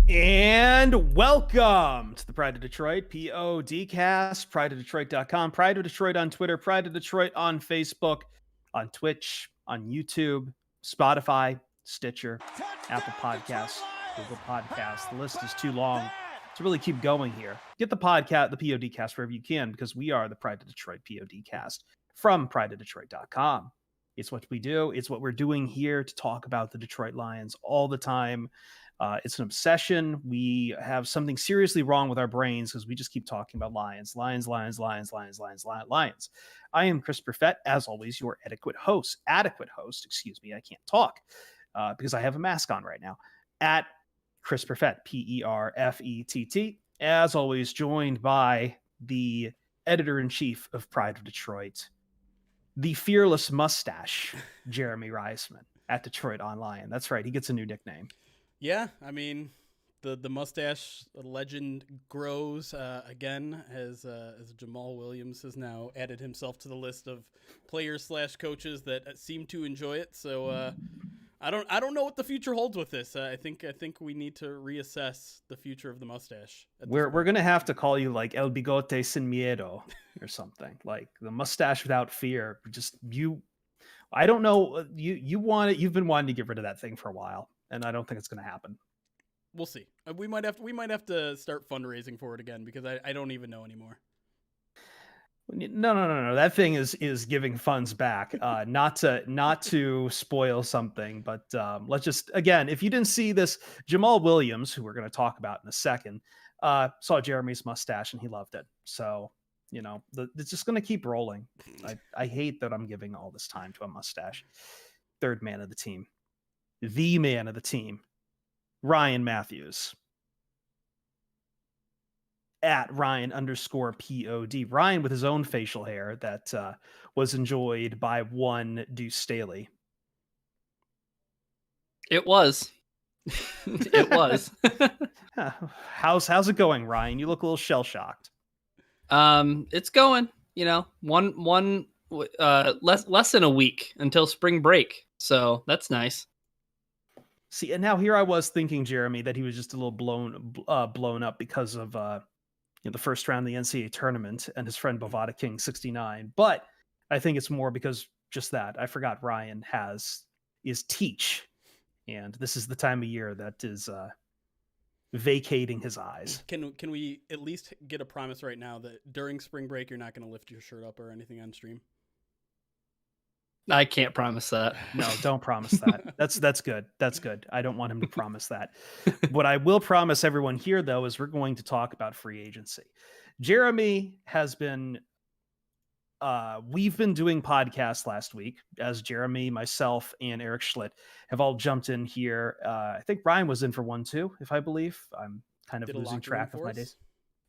And welcome to the Pride of Detroit PODcast, prideofdetroit.com, Pride of Detroit on Twitter, Pride of Detroit on Facebook, on Twitch, on YouTube, Spotify, Stitcher, Apple Podcasts, Google Podcasts. The list is too long to really keep going here. Get the podcast, the PODcast wherever you can, because we are the Pride of Detroit PODcast from prideofdetroit.com. It's what we do. It's what we're doing here to talk about the Detroit Lions all the time. It's an obsession. We have something seriously wrong with our brains because we just keep talking about Lions. I am Chris Perfett, as always, your adequate host. I can't talk because I have a mask on right now. At Chris Perfett, Perfett. As always, joined by the editor-in-chief of Pride of Detroit, the fearless mustache, Jeremy Reisman, at Detroit Online. That's right. He gets a new nickname. Yeah, I mean, the mustache legend grows again as Jamal Williams has now added himself to the list of players/coaches that seem to enjoy it. So I don't know what the future holds with this. I think we need to reassess the future of the mustache. We're gonna have to call you like El Bigote Sin Miedo or something, like the mustache without fear. Just you. I don't know. You want it. You've been wanting to get rid of that thing for a while. And I don't think it's going to happen. We'll see. We might have to start fundraising for it again because I don't even know anymore. No. That thing is giving funds back. Not to spoil something, but let's just, again, if you didn't see this, Jamal Williams, who we're going to talk about in a second, saw Jeremy's mustache and he loved it. So, it's just going to keep rolling. I hate that I'm giving all this time to a mustache. Third man of the team. The man of the team, Ryan Matthews. At Ryan_POD. Ryan with his own facial hair that was enjoyed by one Deuce Staley. It was. It was. How's it going, Ryan? You look a little shell-shocked. It's going, one less than a week until spring break. So that's nice. See, and now here I was thinking, Jeremy, that he was just a little blown up because of the first round of the NCAA tournament and his friend Bovada King 69. But I think it's more because just that. I forgot Ryan is teach, and this is the time of year that is vacating his eyes. Can we at least get a promise right now that during spring break you're not going to lift your shirt up or anything on stream? I can't promise that. No, don't promise that. That's good. That's good. I don't want him to promise that. What I will promise everyone here, though, is we're going to talk about free agency. Jeremy has been, we've been doing podcasts last week as Jeremy, myself, and Eric Schlitt have all jumped in here. I think Ryan was in for one too, if I believe. I'm kind of losing track of my days.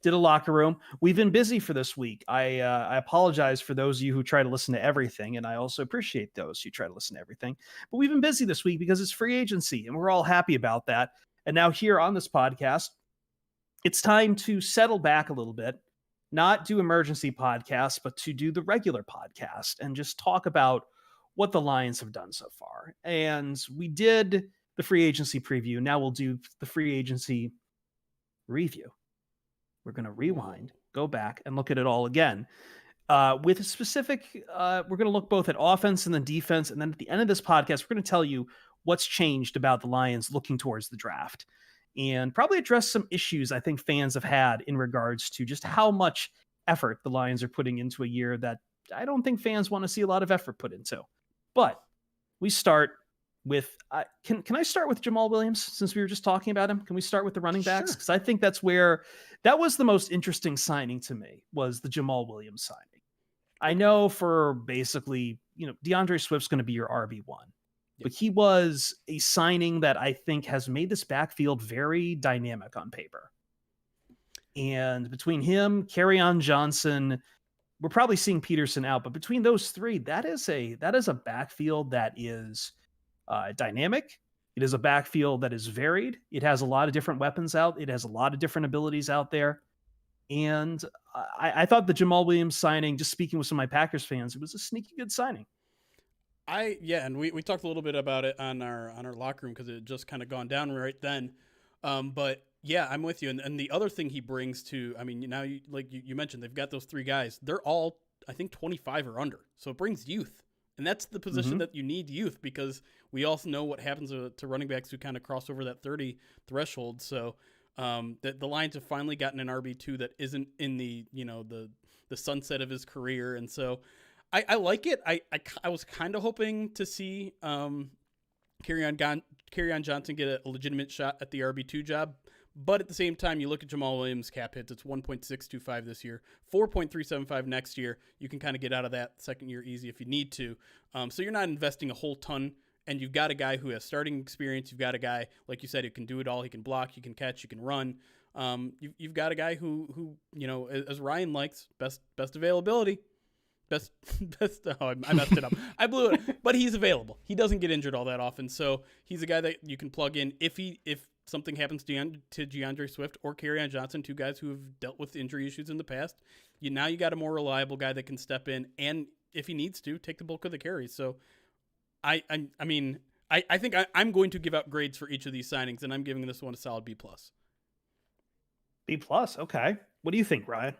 Did a locker room. We've been busy for this week. I apologize for those of you who try to listen to everything, and I also appreciate those who try to listen to everything. But we've been busy this week because it's free agency, and we're all happy about that. And now here on this podcast, it's time to settle back a little bit, not do emergency podcasts, but to do the regular podcast and just talk about what the Lions have done so far. And we did the free agency preview. Now we'll do the free agency review. We're going to rewind, go back, and look at it all again. With a specific, we're going to look both at offense and then defense. And then at the end of this podcast, we're going to tell you what's changed about the Lions looking towards the draft and probably address some issues I think fans have had in regards to just how much effort the Lions are putting into a year that I don't think fans want to see a lot of effort put into. But we start with, can I start with Jamal Williams since we were just talking about him? Can we start with the running backs? Because I think that was the most interesting signing to me, was the Jamal Williams signing. I know for basically, DeAndre Swift's going to be your RB1, but he was a signing that I think has made this backfield very dynamic on paper. And between him, Kerryon Johnson, we're probably seeing Peterson out, but between those three, that is a backfield that is dynamic. It is a backfield that is varied. It has a lot of different weapons out. It has a lot of different abilities out there. And I thought the Jamal Williams signing, just speaking with some of my Packers fans, it was a sneaky good signing. And we talked a little bit about it on our locker room because it had just kind of gone down right then. But Yeah, I'm with you. And the other thing he brings to, I mean, now you mentioned, they've got those three guys. They're all, I think, 25 or under. So it brings youth. And that's the position Mhm. that you need youth, because we also know what happens to running backs who kind of cross over that 30 threshold. So the Lions have finally gotten an RB2 that isn't in the sunset of his career. And so I like it. I was kind of hoping to see Kerryon Johnson get a legitimate shot at the RB2 job. But at the same time, you look at Jamal Williams' cap hits, it's 1.625 this year, 4.375 next year. You can kind of get out of that second year easy if you need to. So you're not investing a whole ton, and you've got a guy who has starting experience. You've got a guy, like you said, who can do it all. He can block, he can catch, he can run. You've got a guy who as Ryan likes, best availability. Best. Oh, I messed it up. I blew it, but he's available. He doesn't get injured all that often, so he's a guy that you can plug in if something happens to DeAndre Swift or Kerryon Johnson, two guys who have dealt with injury issues in the past. Now you got a more reliable guy that can step in and, if he needs to, take the bulk of the carries. So I think I'm going to give out grades for each of these signings, and I'm giving this one a solid B+. B+. Okay. What do you think, Ryan?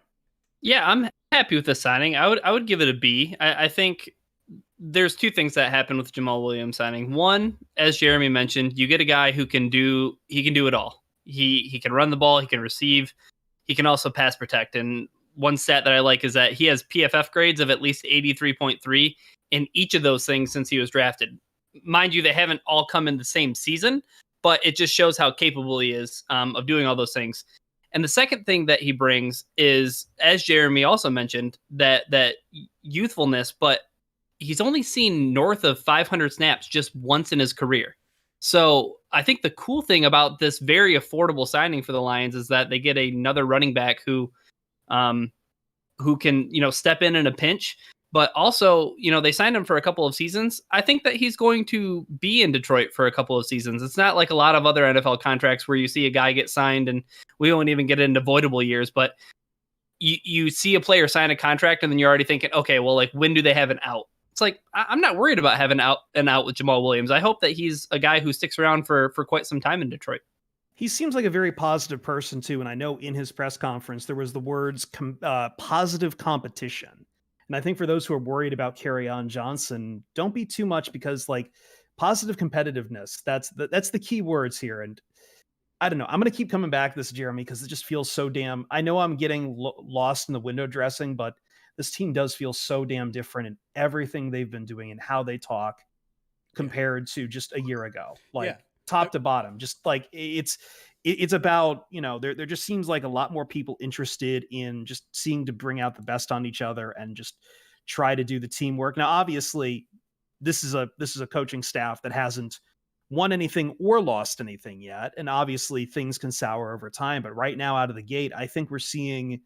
Yeah, I'm happy with the signing. I would give it a B. I think there's two things that happen with Jamal Williams signing. One, as Jeremy mentioned, you get a guy who can do it all. He can run the ball, he can receive, he can also pass protect. And one stat that I like is that he has PFF grades of at least 83.3 in each of those things since he was drafted. Mind you, they haven't all come in the same season, but it just shows how capable he is of doing all those things. And the second thing that he brings is, as Jeremy also mentioned, that youthfulness, but he's only seen north of 500 snaps just once in his career. So I think the cool thing about this very affordable signing for the Lions is that they get another running back who can, step in a pinch. But also, they signed him for a couple of seasons. I think that he's going to be in Detroit for a couple of seasons. It's not like a lot of other NFL contracts where you see a guy get signed and we won't even get into voidable years. But you see a player sign a contract and then you're already thinking, okay, well, like, when do they have an out? It's like, I'm not worried about having an out with Jamal Williams. I hope that he's a guy who sticks around for quite some time in Detroit. He seems like a very positive person too. And I know in his press conference, there was the words positive competition. And I think for those who are worried about Kerryon Johnson, don't be too much, because like positive competitiveness, that's the key words here. And I don't know, I'm going to keep coming back to this, Jeremy, because it just feels so damn, I know I'm getting lost in the window dressing, but this team does feel so damn different in everything they've been doing and how they talk compared to just a year ago, like top to bottom. Just like it's about, there just seems like a lot more people interested in just seeing to bring out the best on each other and just try to do the teamwork. Now, obviously, this is a coaching staff that hasn't won anything or lost anything yet, and obviously things can sour over time. But right now, out of the gate, I think we're seeing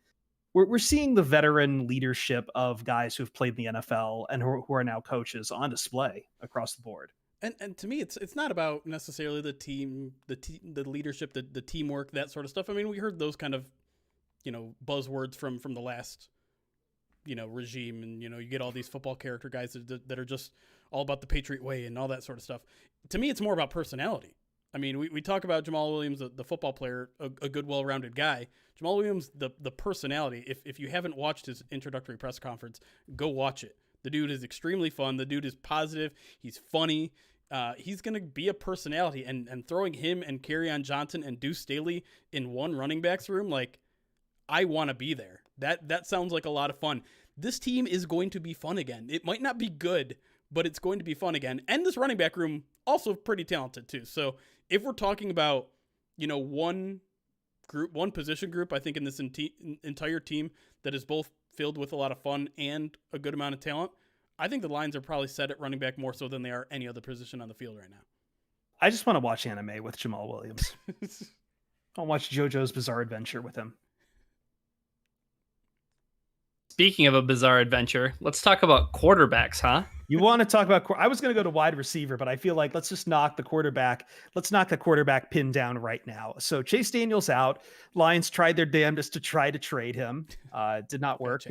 the veteran leadership of guys who've played in the NFL and who are now coaches on display across the board. And to me, it's not about necessarily the team, the leadership, the teamwork, that sort of stuff. I mean, we heard those kind of, buzzwords from the last, regime, and you get all these football character guys that are just all about the Patriot way and all that sort of stuff. To me, it's more about personality. I mean, we talk about Jamal Williams, the football player, a good, well-rounded guy. Jamal Williams, the personality. If you haven't watched his introductory press conference, go watch it. The dude is extremely fun. The dude is positive. He's funny. He's going to be a personality, and throwing him and Kerryon Johnson and Deuce Staley in one running backs room, like, I want to be there. That sounds like a lot of fun. This team is going to be fun again. It might not be good, but it's going to be fun again. And this running back room also pretty talented too. So if we're talking about, one position group, I think in this entire team that is both filled with a lot of fun and a good amount of talent, I think the Lions are probably set at running back more so than they are any other position on the field right now. I just want to watch anime with Jamal Williams. I'll watch JoJo's Bizarre Adventure with him. Speaking of a bizarre adventure, let's talk about quarterbacks, huh? You want to talk about? I was going to go to wide receiver, but I feel like let's just knock the quarterback. Let's knock the quarterback pin down right now. So Chase Daniel's out. Lions tried their damnedest to try to trade him. Did not work.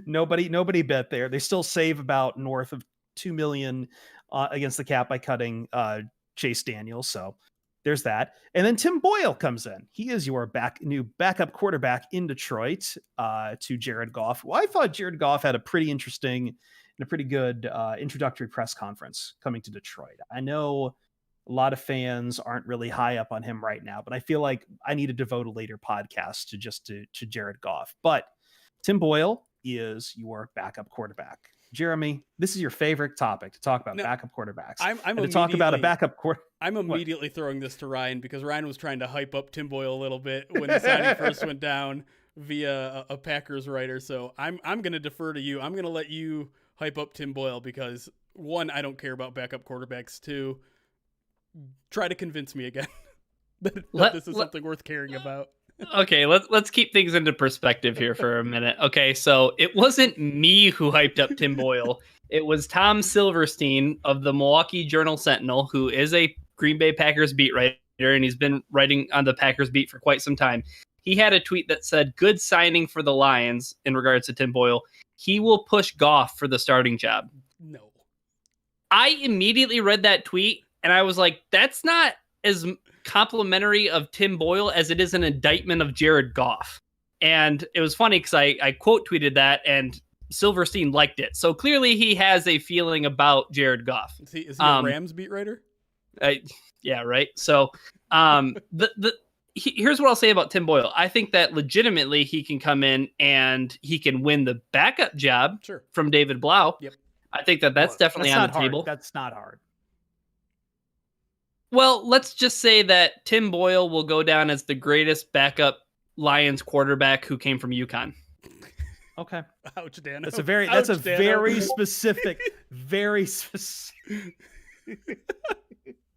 Nobody bet there. They still save about north of $2 million against the cap by cutting Chase Daniels. So there's that. And then Tim Boyle comes in. He is your new backup quarterback in Detroit to Jared Goff. Well, I thought Jared Goff had a pretty interesting and a pretty good introductory press conference coming to Detroit. I know a lot of fans aren't really high up on him right now, but I feel like I need to devote a later podcast to Jared Goff. But Tim Boyle is your backup quarterback. Jeremy, this is your favorite topic to talk about, backup quarterbacks. I'm to talk about a backup quarterback. I'm immediately throwing this to Ryan because Ryan was trying to hype up Tim Boyle a little bit when the signing first went down via a Packers writer. So I'm going to defer to you. I'm going to let you hype up Tim Boyle because, one, I don't care about backup quarterbacks. Two, try to convince me again that this is something worth caring about. Okay, let's keep things into perspective here for a minute. Okay, so it wasn't me who hyped up Tim Boyle. It was Tom Silverstein of the Milwaukee Journal-Sentinel, who is a Green Bay Packers beat writer, and he's been writing on the Packers beat for quite some time. He had a tweet that said, "Good signing for the Lions," in regards to Tim Boyle. He will push Goff for the starting job. No. I immediately read that tweet, and I was like, that's not as complimentary of Tim Boyle as it is an indictment of Jared Goff. And it was funny because I quote tweeted that and Silverstein liked it. So clearly he has a feeling about Jared Goff. Is he a Rams beat writer? Yeah, right. So here's what I'll say about Tim Boyle. I think that legitimately he can come in and he can win the backup job from David Blau. Yep. I think that's definitely on the table. That's not hard. Well, let's just say that Tim Boyle will go down as the greatest backup Lions quarterback who came from UConn. Okay. Ouch, Dan. That's a very specific, very specific.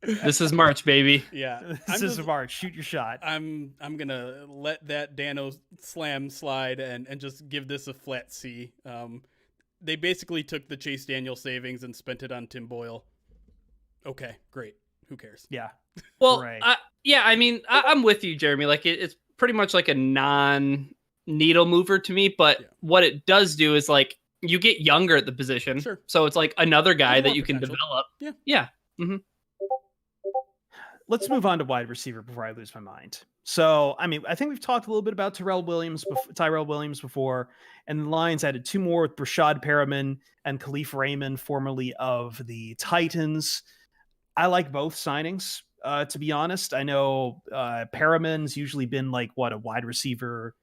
This is March, baby. Yeah. This is March. Shoot your shot. I'm gonna let that Dano slam slide and just give this a flat C. They basically took the Chase Daniel savings and spent it on Tim Boyle. Okay, great. Who cares? Yeah. Well, right. I mean, I'm with you, Jeremy. Like it's pretty much like a non-needle mover to me. But what it does do is like you get younger at the position. Sure. So it's like another guy that you can develop. Yeah. Yeah. Mm-hmm. Let's move on to wide receiver before I lose my mind. So, I mean, I think we've talked a little bit about Tyrell Williams before, and the Lions added two more with Brashad Perriman and Khalif Raymond, formerly of the Titans. I like both signings, to be honest. I know Perriman's usually been like, a wide receiver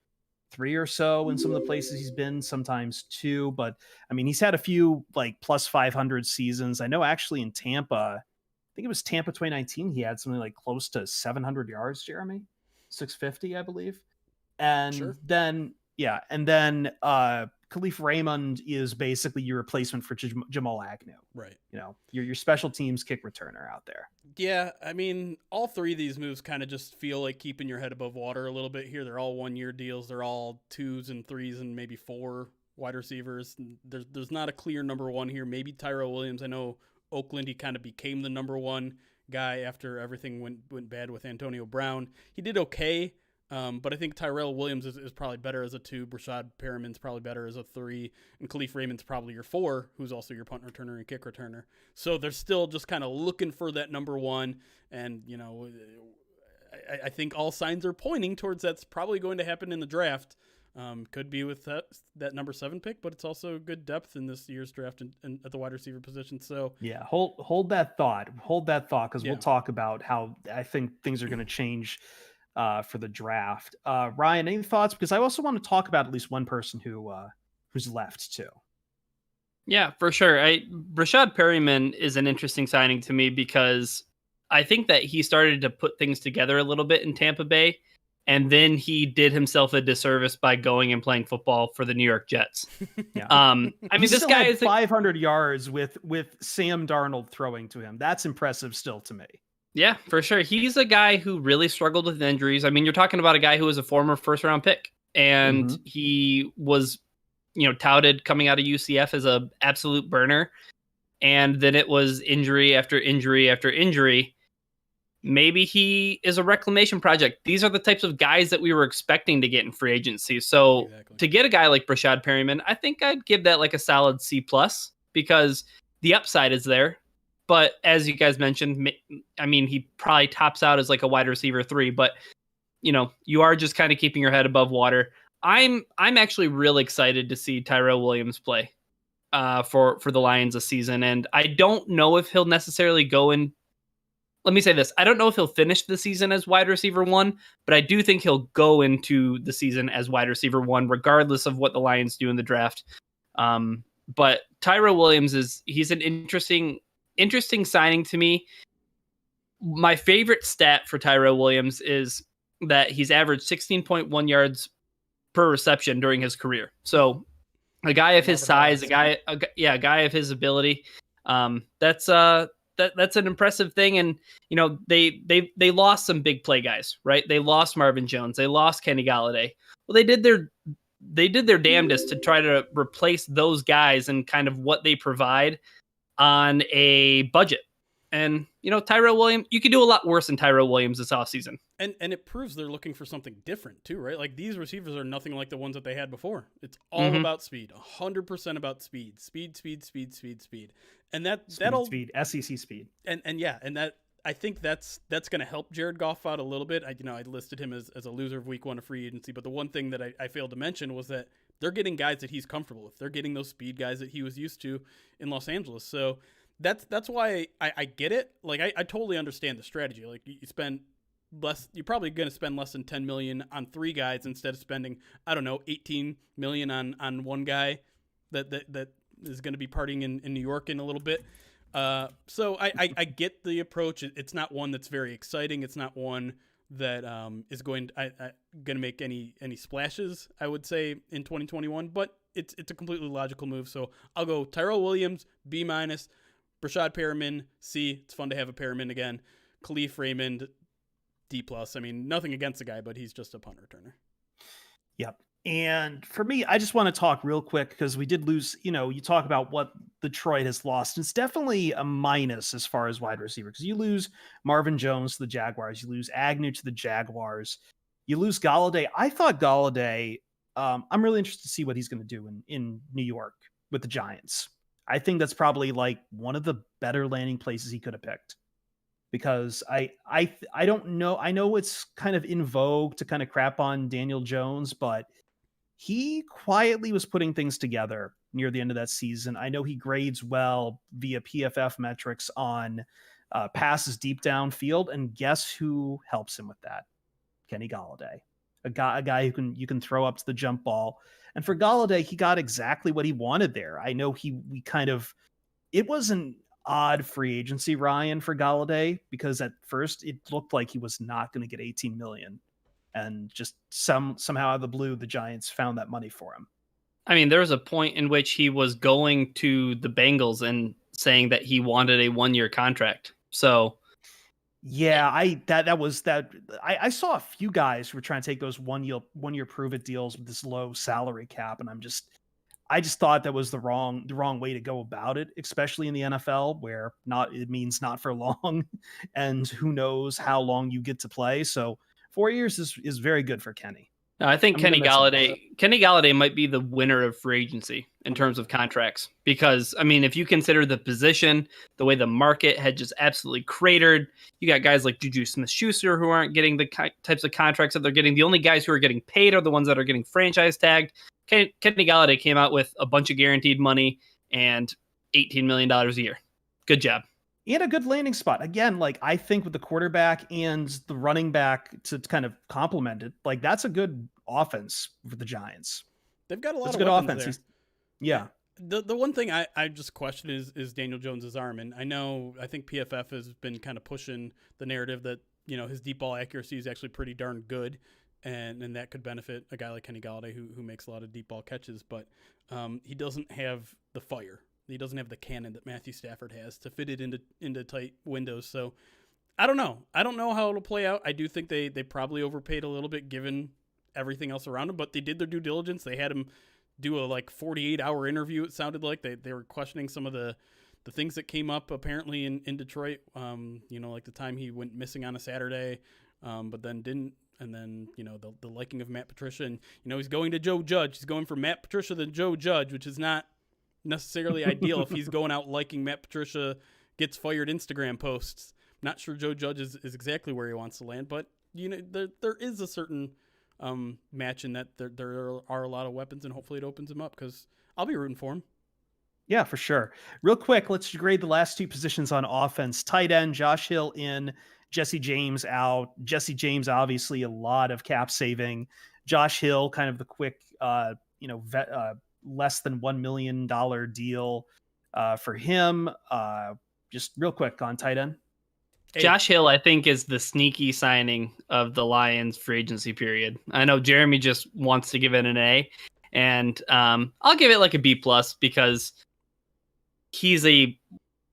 3 or so in some of the places he's been, sometimes 2. But, I mean, he's had a few, like, plus 500 seasons. I know actually in Tampa, I think it was Tampa 2019, he had something like close to 700 yards, Jeremy. 650, I believe. And then Khalif Raymond is basically your replacement for Jamal Agnew. Right. You know, your special teams kick returner out there. Yeah, I mean, all three of these moves kind of just feel like keeping your head above water a little bit here. They're all 1-year deals. They're all 2s and 3s and maybe 4 wide receivers. There's not a clear number one here. Maybe Tyrell Williams. I know Oakland, he kind of became the number one guy after everything went bad with Antonio Brown. He did okay, but I think Tyrell Williams is probably better as a 2. Brashad Perriman's probably better as a 3. And Khalif Raymond's probably your 4, who's also your punt returner and kick returner. So they're still just kind of looking for that number one. And, you know, I think all signs are pointing towards that's probably going to happen in the draft. Could be with that number 7 pick, but it's also good depth in this year's draft and at the wide receiver position. So yeah, hold that thought. Because we'll talk about how I think things are going to change for the draft. Ryan, any thoughts? Because I also want to talk about at least one person who's left too. Yeah, for sure. Brashad Perriman is an interesting signing to me because I think that he started to put things together a little bit in Tampa Bay. And then he did himself a disservice by going and playing football for the New York Jets. Yeah. I mean, this guy is 500 yards with Sam Darnold throwing to him. That's impressive still to me. Yeah, for sure. He's a guy who really struggled with injuries. I mean, you're talking about a guy who was a former first-round pick, and he was, touted coming out of UCF as a absolute burner. And then it was injury after injury after injury. Maybe he is a reclamation project. These are the types of guys that we were expecting to get in free agency. So to get a guy like Brashad Perriman, I think I'd give that like a solid C+, because the upside is there, but as you guys mentioned, I mean, he probably tops out as like a wide receiver 3, but you are just kind of keeping your head above water. I'm actually really excited to see Tyrell Williams play for the Lions this season, and I don't know if he'll necessarily go in. Let me say this: I don't know if he'll finish the season as wide receiver 1, but I do think he'll go into the season as wide receiver 1, regardless of what the Lions do in the draft. But Tyrell Williams he's an interesting signing to me. My favorite stat for Tyrell Williams is that he's averaged 16.1 yards per reception during his career. So a guy of his size, a guy of his ability, that's an impressive thing. And they lost some big play guys, right? They lost Marvin Jones, they lost Kenny Galladay. Well, they did their damnedest to try to replace those guys and kind of what they provide on a budget. And, Tyrell Williams, you could do a lot worse than Tyrell Williams this offseason. And it proves they're looking for something different too, right? Like these receivers are nothing like the ones that they had before. It's all about speed, 100% about speed. And that'll speed, SEC speed. And that I think that's going to help Jared Goff out a little bit. I listed him as a loser of week 1 of free agency, but the one thing that I failed to mention was that they're getting guys that he's comfortable with. They're getting those speed guys that he was used to in Los Angeles. So that's why I get it. Like I totally understand the strategy. Like you spend less, you're probably going to spend less than $10 million on 3 guys instead of spending, I don't know, $18 million on one guy that is going to be partying in New York in a little bit. So I get the approach. It's not one that's very exciting. It's not one that is going to make any splashes, I would say, in 2021. But it's a completely logical move. So I'll go Tyrell Williams, B-. Brashad Perriman, C. It's fun to have a Perriman again. Khalif Raymond, D+. I mean, nothing against the guy, but he's just a punt returner. Yep. And for me, I just want to talk real quick because we did lose, you talk about what Detroit has lost. It's definitely a minus as far as wide receiver because you lose Marvin Jones to the Jaguars. You lose Agnew to the Jaguars. You lose Galladay. I thought Galladay, I'm really interested to see what he's going to do in New York with the Giants. I think that's probably like one of the better landing places he could have picked because I don't know. I know it's kind of in vogue to kind of crap on Daniel Jones, but he quietly was putting things together near the end of that season. I know he grades well via PFF metrics on passes deep downfield, and guess who helps him with that? Kenny Galladay, a guy who you can throw up to the jump ball. And for Galladay, he got exactly what he wanted there. I know it was an odd free agency, Ryan, for Galladay, because at first it looked like he was not going to get $18 million. And just somehow out of the blue, the Giants found that money for him. I mean, there was a point in which he was going to the Bengals and saying that he wanted a 1-year contract. So yeah, I saw a few guys who were trying to take those one year prove it deals with this low salary cap, and I just thought that was the wrong way to go about it, especially in the NFL where it means not for long, and who knows how long you get to play. So 4 years is very good for Kenny. No, I think Kenny Galladay might be the winner of free agency in terms of contracts because, I mean, if you consider the position, the way the market had just absolutely cratered, you got guys like Juju Smith-Schuster who aren't getting the types of contracts that they're getting. The only guys who are getting paid are the ones that are getting franchise tagged. Kenny Galladay came out with a bunch of guaranteed money and $18 million a year. Good job. And a good landing spot. Again, like I think with the quarterback and the running back to kind of complement it, like that's a good offense for the Giants. They've got a lot of good offense there. Yeah. The one thing I just question is Daniel Jones's arm. And I think PFF has been kind of pushing the narrative that, his deep ball accuracy is actually pretty darn good. And that could benefit a guy like Kenny Galladay who makes a lot of deep ball catches, but he doesn't have the fire. He doesn't have the cannon that Matthew Stafford has to fit it into tight windows. So I don't know. I don't know how it'll play out. I do think they probably overpaid a little bit given everything else around him, but they did their due diligence. They had him do a 48-hour interview. It sounded like they were questioning some of the things that came up apparently in Detroit. Like the time he went missing on a Saturday, but then didn't. And then, the liking of Matt Patricia. And, he's going to Joe Judge. He's going from Matt Patricia to Joe Judge, which is not necessarily ideal if he's going out liking Matt Patricia, gets fired Instagram posts. Not sure Joe Judge is exactly where he wants to land, but there is a certain match in that there are a lot of weapons, and hopefully it opens him up because I'll be rooting for him. Yeah, for sure. Real quick, let's grade the last two positions on offense. Tight end, Josh Hill in, Jesse James out. Jesse James, obviously, a lot of cap saving. Josh Hill, kind of the quick, less than $1 million deal for him. Just real quick on tight end. Josh Hill, I think, is the sneaky signing of the Lions free agency period. I know Jeremy just wants to give it an A, and I'll give it like a B+ because he's a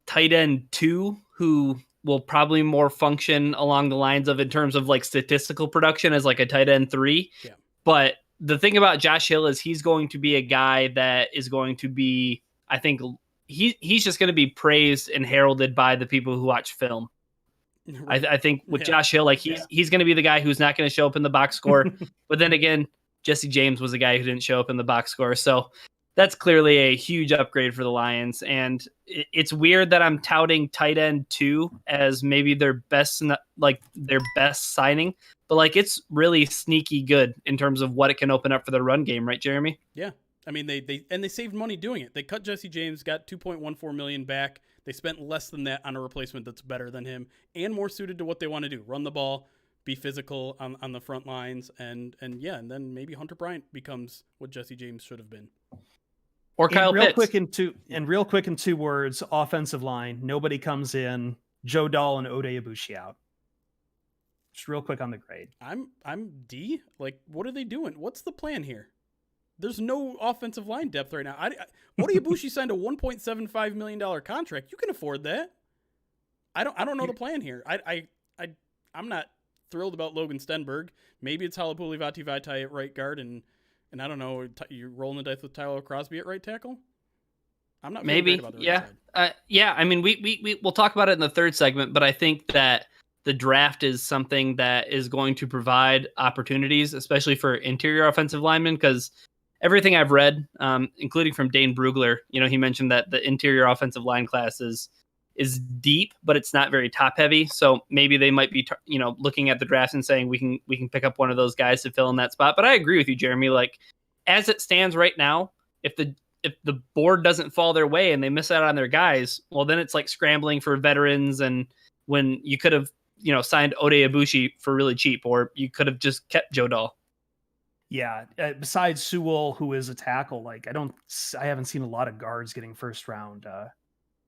tight end 2 who will probably more function along the lines of in terms of like statistical production as like a tight end 3. Yeah. But the thing about Josh Hill is he's going to be a guy that is going to be, I think he's just going to be praised and heralded by the people who watch film. Right. I think with Josh Hill, like he's going to be the guy who's not going to show up in the box score. But then again, Jesse James was a guy who didn't show up in the box score. So that's clearly a huge upgrade for the Lions. And it's weird that I'm touting tight end 2 as maybe their best signing, but like it's really sneaky good in terms of what it can open up for the run game, right, Jeremy? Yeah. I mean, they saved money doing it. They cut Jesse James, got $2.14 million back. They spent less than that on a replacement that's better than him and more suited to what they want to do: run the ball, be physical on the front lines, and then maybe Hunter Bryant becomes what Jesse James should have been. Or Kyle Pitts. Real quick in 2 words: offensive line. Nobody comes in. Joe Dahl and Ode Ibushi out. Just real quick on the grade. I'm D. Like, what are they doing? What's the plan here? There's no offensive line depth right now. Ode Ibushi signed a $1.75 million contract. You can afford that. I don't know the plan here. I'm not thrilled about Logan Stenberg. Maybe it's Halapuli Vati at right guard, and I don't know. You're rolling the dice with Tyler Crosby at right tackle. I'm not maybe about the right side. I mean, we'll talk about it in the third segment, but I think that the draft is something that is going to provide opportunities, especially for interior offensive linemen, because everything I've read, including from Dane Brugler, he mentioned that the interior offensive line class is deep, but it's not very top heavy. So maybe they might be, looking at the draft and saying we can pick up one of those guys to fill in that spot. But I agree with you, Jeremy. Like as it stands right now, if the board doesn't fall their way and they miss out on their guys, well, then it's like scrambling for veterans. And when you could have, signed Ode Ibushi for really cheap, or you could have just kept Joe Dahl. Yeah, besides Sewell, who is a tackle, like I haven't seen a lot of guards getting first round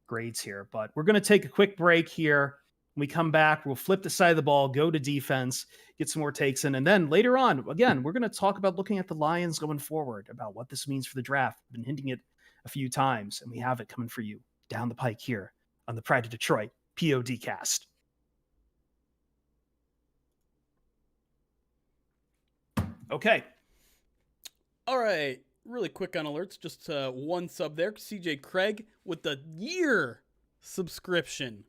grades here. But we're going to take a quick break here. When we come back, we'll flip the side of the ball, go to defense, get some more takes in, and then later on, again, we're going to talk about looking at the Lions going forward, about what this means for the draft. I've been hinting it a few times, and we have it coming for you down the pike here on the Pride of Detroit PODcast. Okay. All right. Really quick on alerts. Just one sub there. CJ Craig with the year subscription.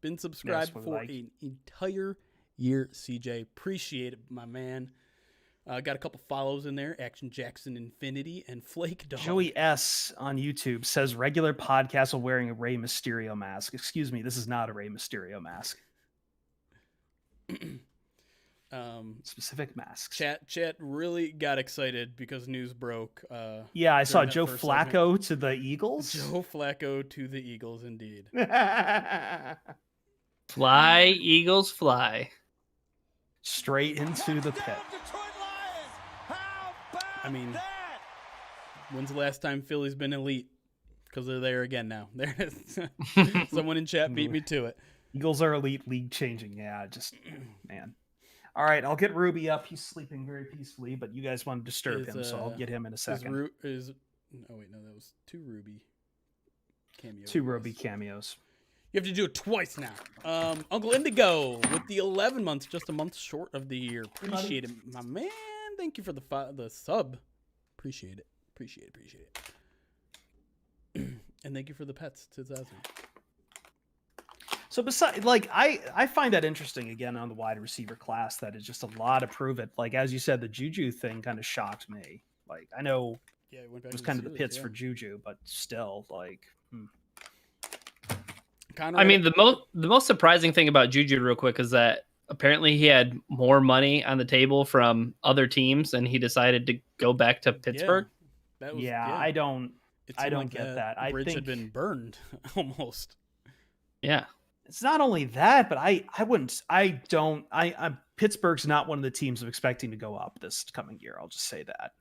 Been subscribed for an entire year, CJ. Appreciate it, my man. Got a couple follows in there. Action Jackson Infinity and Flake Dog. Joey S. on YouTube says regular podcast while wearing a Rey Mysterio mask. Excuse me, this is not a Rey Mysterio mask. Specific masks. Chat really got excited because news broke. Yeah, I saw Joe Flacco to the Eagles. Joe Flacco to the Eagles, indeed. Fly, Eagles, fly. Straight into the pit. I mean, when's the last time Philly's been elite? Because they're there again now. There it is. Someone in chat beat me to it. Eagles are elite, league changing. Yeah, just, man. All right, I'll get Ruby up. He's sleeping very peacefully, but you guys want to disturb him, so I'll get him in a second. Oh, wait, no, that was 2 Ruby cameos. 2 Ruby cameos. You have to do it twice now. Uncle Indigo with the 11 months, just a month short of the year. Appreciate it, my man. Thank you for the sub. Appreciate it. Appreciate it. And thank you for the pets, 2000. So besides, like, I find that interesting again on the wide receiver class, that is just a lot of prove it. Like, as you said, the Juju thing kind of shocked me. Like, I know it was kind of the pits for Juju, but still, like, Conrad, I mean, the most surprising thing about Juju, real quick, is that apparently he had more money on the table from other teams, and he decided to go back to Pittsburgh. that was I don't It seemed like get that. I bridge think had been burned almost. Yeah. it's not only that, but I Pittsburgh's not one of the teams I'm expecting to go up this coming year. I'll just say that.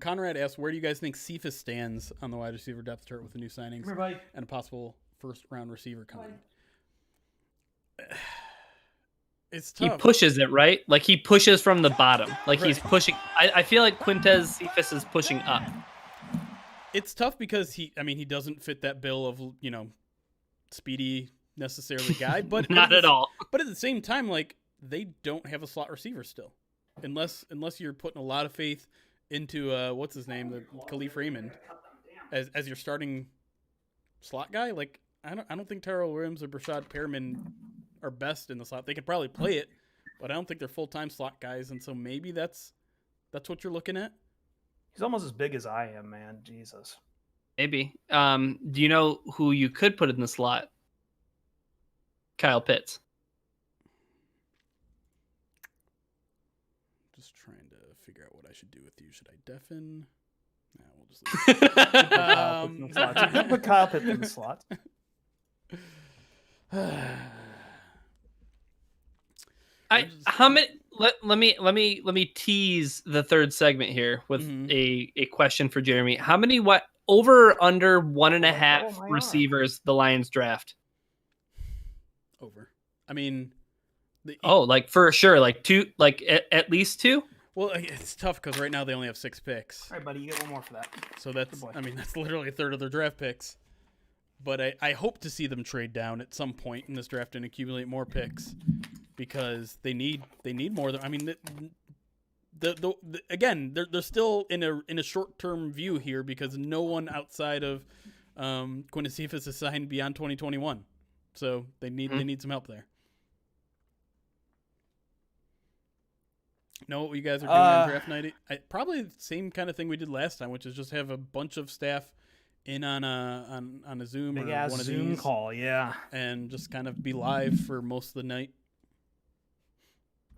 Conrad asked, where do you guys think Cephas stands on the wide receiver depth chart with the new signings and a possible first-round receiver coming? It's tough. He pushes it, right? Like, he pushes from the bottom. Like, he's pushing. I feel like Quintez Cephas is pushing up. It's tough because he doesn't fit that bill of, speedy necessarily guy, but Not at all. But at the same time, like, they don't have a slot receiver still, unless you're putting a lot of faith into what's his name, the Khalif Raymond, as your starting slot guy. Like, I don't think Tyrell Williams or Brashad Perriman are best in the slot. They could probably play it, but I don't think they're full-time slot guys, and so maybe that's what you're looking at. He's almost as big as I am, man. Jesus. Maybe. Do you know who you could put in the slot? Kyle Pitts. Just trying to figure out what I should do with you. Should I deafen? Nah, we'll just leave it. Put Kyle Pitts in the slot. How many? Let me tease the third segment here with a question for Jeremy. How many over or under 1.5 receivers the Lions draft? Over. I mean, like for sure, like two, like at least two. Well, it's tough because right now they only have 6 picks. All right, buddy, you get one more for that. So that's literally a third of their draft picks. But I hope to see them trade down at some point in this draft and accumulate more picks because they need more. I mean, again, they're still in a short term view here because no one outside of Quintez Cephas is signed beyond 2021. So they need some help there. Know what you guys are doing on draft night? Probably the same kind of thing we did last time, which is just have a bunch of staff in on a Zoom big or ass one of Zoom these call, yeah, and just kind of be live for most of the night.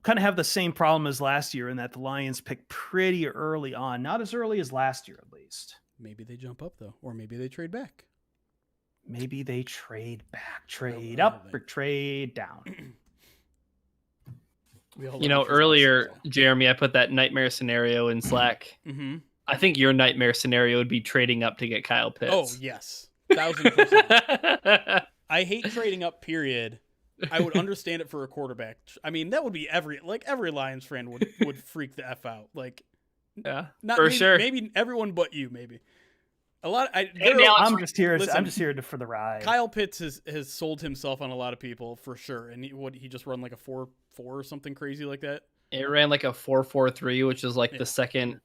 Kind of have the same problem as last year in that the Lions pick pretty early on, not as early as last year at least. Maybe they jump up though, or maybe they trade back. Maybe they trade back, trade up, or trade down. Earlier, Jeremy, I put that nightmare scenario in Slack. Mm-hmm. I think your nightmare scenario would be trading up to get Kyle Pitts. Oh, yes. 1,000%. I hate trading up, period. I would understand it for a quarterback. I mean, that would be every Lions fan would freak the F out. Like, yeah, sure. Maybe everyone but you, maybe. I'm just here for the ride. Kyle Pitts has sold himself on a lot of people for sure. And he just run like a 4.4 or something crazy like that? It ran like a 4.43, which is like the second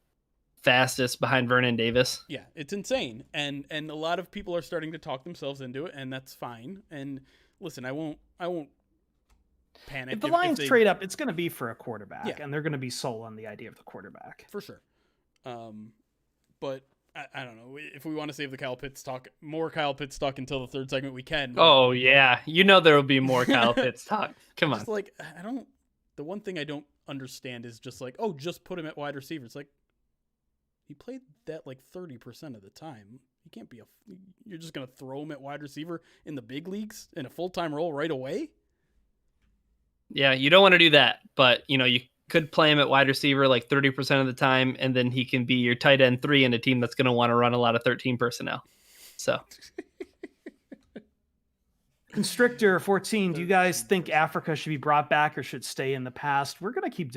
fastest behind Vernon Davis. Yeah, it's insane. And a lot of people are starting to talk themselves into it, and that's fine. And listen, I won't panic. If the Lions trade up, it's going to be for a quarterback, and they're going to be sold on the idea of the quarterback. For sure. But I don't know. If we want to save the Kyle Pitts talk, more Kyle Pitts talk until the third segment, we can. Oh, yeah. There will be more Kyle Pitts talk. Come on. Just the one thing I don't understand is just like, just put him at wide receiver. It's like, he played that like 30% of the time. He can't be you're just going to throw him at wide receiver in the big leagues in a full-time role right away? Yeah, you don't want to do that, but you could play him at wide receiver like 30% of the time, and then he can be your tight end 3 in a team that's going to want to run a lot of 13 personnel. So, Constrictor 14, do you guys think Africa should be brought back or should stay in the past? I'm going to keep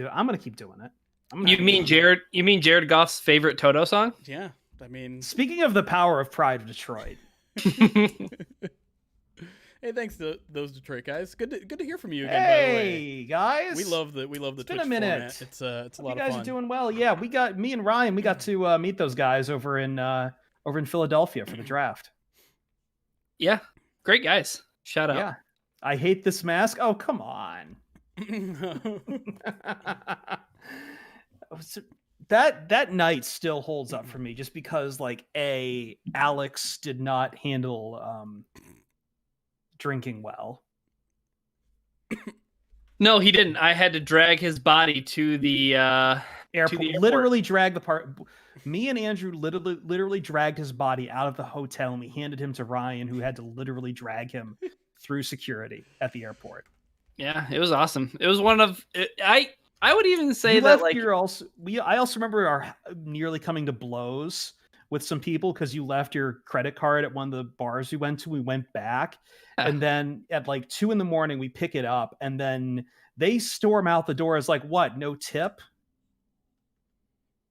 doing it. You mean Jared Goff's favorite Toto song? Yeah, I mean, speaking of the power of pride of Detroit. Hey, thanks to those Detroit guys. Good to hear from you again. Hey, by the way, guys, we love the it's Twitch been a minute. Format. It's a lot of fun. You guys are doing well. Yeah, me and Ryan. We got to meet those guys over in Philadelphia for the draft. Yeah, great guys. Shout out. Yeah, I hate this mask. Oh, come on. that night still holds up for me, just because like Alex did not handle drinking well. No, he didn't. I had to drag his body to the airport. Literally drag the part. Me and Andrew literally dragged his body out of the hotel, and we handed him to Ryan, who had to literally drag him through security at the airport. Yeah, it was awesome. It was one of I would even say that like I also remember our nearly coming to blows with some people because you left your credit card at one of the bars we went to. We went back, and then at like 2 a.m. we pick it up, and then they storm out the door as like, what? No tip?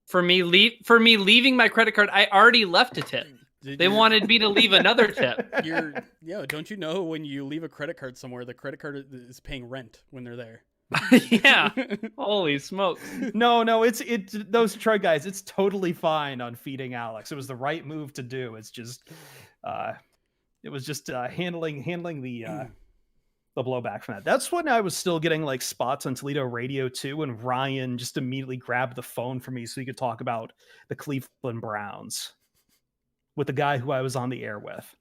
For me leaving my credit card, I already left a tip. They wanted me to leave another tip. Don't you know when you leave a credit card somewhere, the credit card is paying rent when they're there? Yeah. Holy smokes. No, it's those Detroit guys, it's totally fine on feeding Alex. It was the right move to do. It's just it was just handling the blowback from that. That's when I was still getting like spots on Toledo radio too, and Ryan just immediately grabbed the phone for me so he could talk about the Cleveland Browns with the guy who I was on the air with.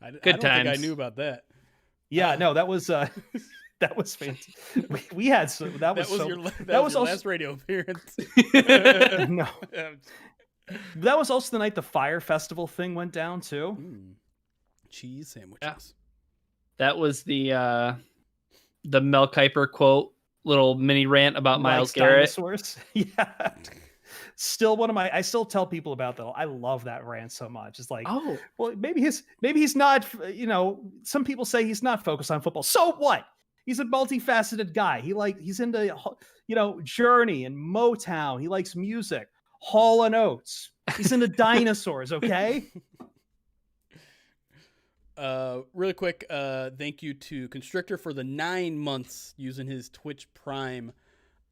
I don't think I knew about that. Yeah, no, that was that was fantastic. We had that was your last radio appearance. No, that was also the night the Fire Festival thing went down too. Cheese sandwiches. Yeah. That was the Mel Kiper quote, little mini rant about Myles Garrett. Dinosaurs. Yeah. Still I still tell people about that. I love that rant so much. It's like, oh, well, maybe he's not, some people say he's not focused on football. So what? He's a multifaceted guy. He's into, Journey and Motown. He likes music, Hall & Oates. He's into dinosaurs. Okay. Really quick, thank you to Constrictor for the 9 months using his Twitch Prime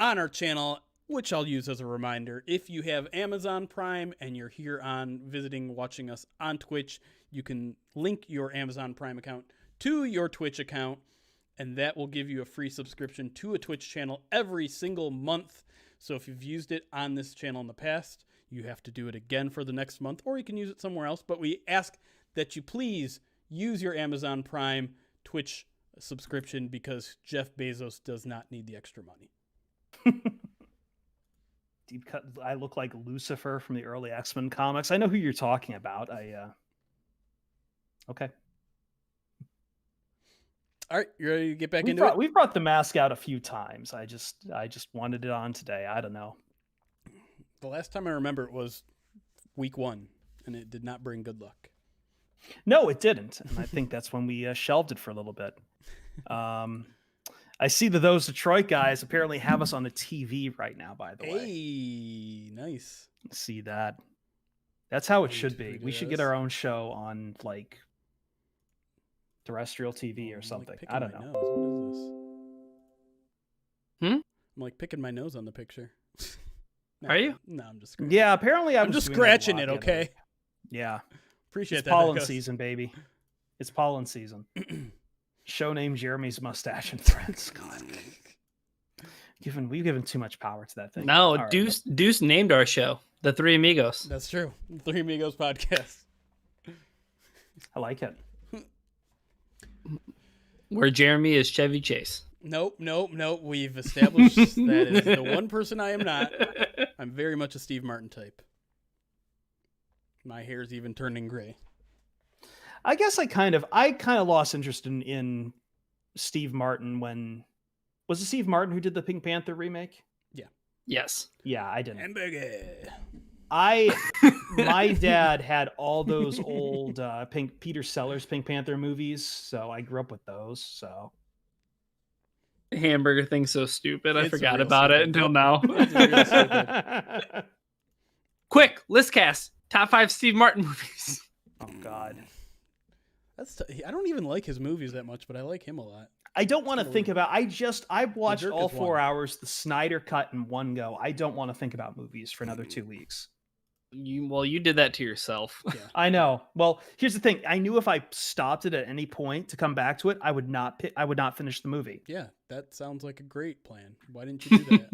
on our channel, which I'll use as a reminder. If you have Amazon Prime and you're here watching us on Twitch, you can link your Amazon Prime account to your Twitch account, and that will give you a free subscription to a Twitch channel every single month. So if you've used it on this channel in the past, you have to do it again for the next month, or you can use it somewhere else. But we ask that you please use your Amazon Prime Twitch subscription, because Jeff Bezos does not need the extra money. Deep cut. I look like Lucifer from the early X-Men comics. I know who you're talking about. Okay. All right, you ready to get back into it? We've brought the mask out a few times. I just wanted it on today. I don't know. The last time I remember it was week 1, and it did not bring good luck. No, it didn't. And I think that's when we shelved it for a little bit. I see that those Detroit guys apparently have us on the TV right now, by the way. Hey, nice. See that. That's how it should be. We should get our own show on like terrestrial TV or something. I don't know. What is this? I'm like picking my nose on the picture. No, are you? No, I'm just scratching. Yeah, apparently I'm just scratching it, okay? Yeah. Appreciate it's that. Pollen season, baby. It's pollen season. Show name Jeremy's mustache and threads. God. We've given too much power to that thing. No, right, Deuce named our show The Three Amigos. That's true. The Three Amigos podcast. I like it. Where Jeremy is Chevy Chase. Nope. We've established that is the one person I am not. I'm very much a Steve Martin type. My hair's even turning gray. I guess I kind of lost interest in Steve Martin when was it Steve Martin who did the Pink Panther remake? Yeah. Yes. Yeah, I didn't. Hamburger. My dad had all those old Peter Sellers Pink Panther movies, so I grew up with those. So hamburger thing's so stupid. I forgot about it until now. Quick, list cast. Top 5 Steve Martin movies. Oh God. I don't even like his movies that much, but I like him a lot. I don't want to think about. I've watched all 4 hours, the Snyder Cut in one go. I don't want to think about movies for another 2 weeks. You did that to yourself. Yeah. I know. Well, here's the thing. I knew if I stopped it at any point to come back to it, I would not finish the movie. Yeah, that sounds like a great plan. Why didn't you do that?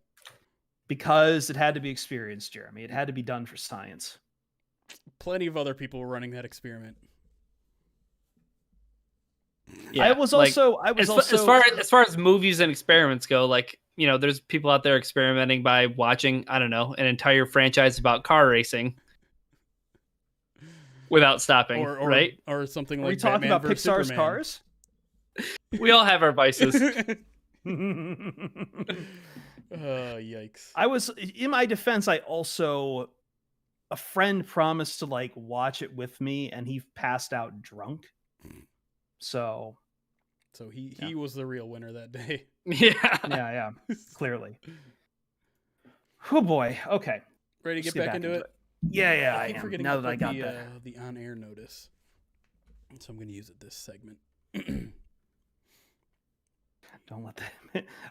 Because it had to be experienced, Jeremy. It had to be done for science. Plenty of other people were running that experiment. Yeah, I was also as far as movies and experiments go, like, you know, there's people out there experimenting by watching, I don't know, an entire franchise about car racing without stopping, right? Or something Are like we talking Batman about versus Pixar's Superman. cars? We all have our vices. Yikes. I was, in my defense, a friend promised to like watch it with me and he passed out drunk. So he was the real winner that day. Yeah. Clearly. Oh boy. Okay. Ready to get back into it? Yeah, I keep am. forgetting Now to that I put got the on-air notice. So I'm going to use it this segment.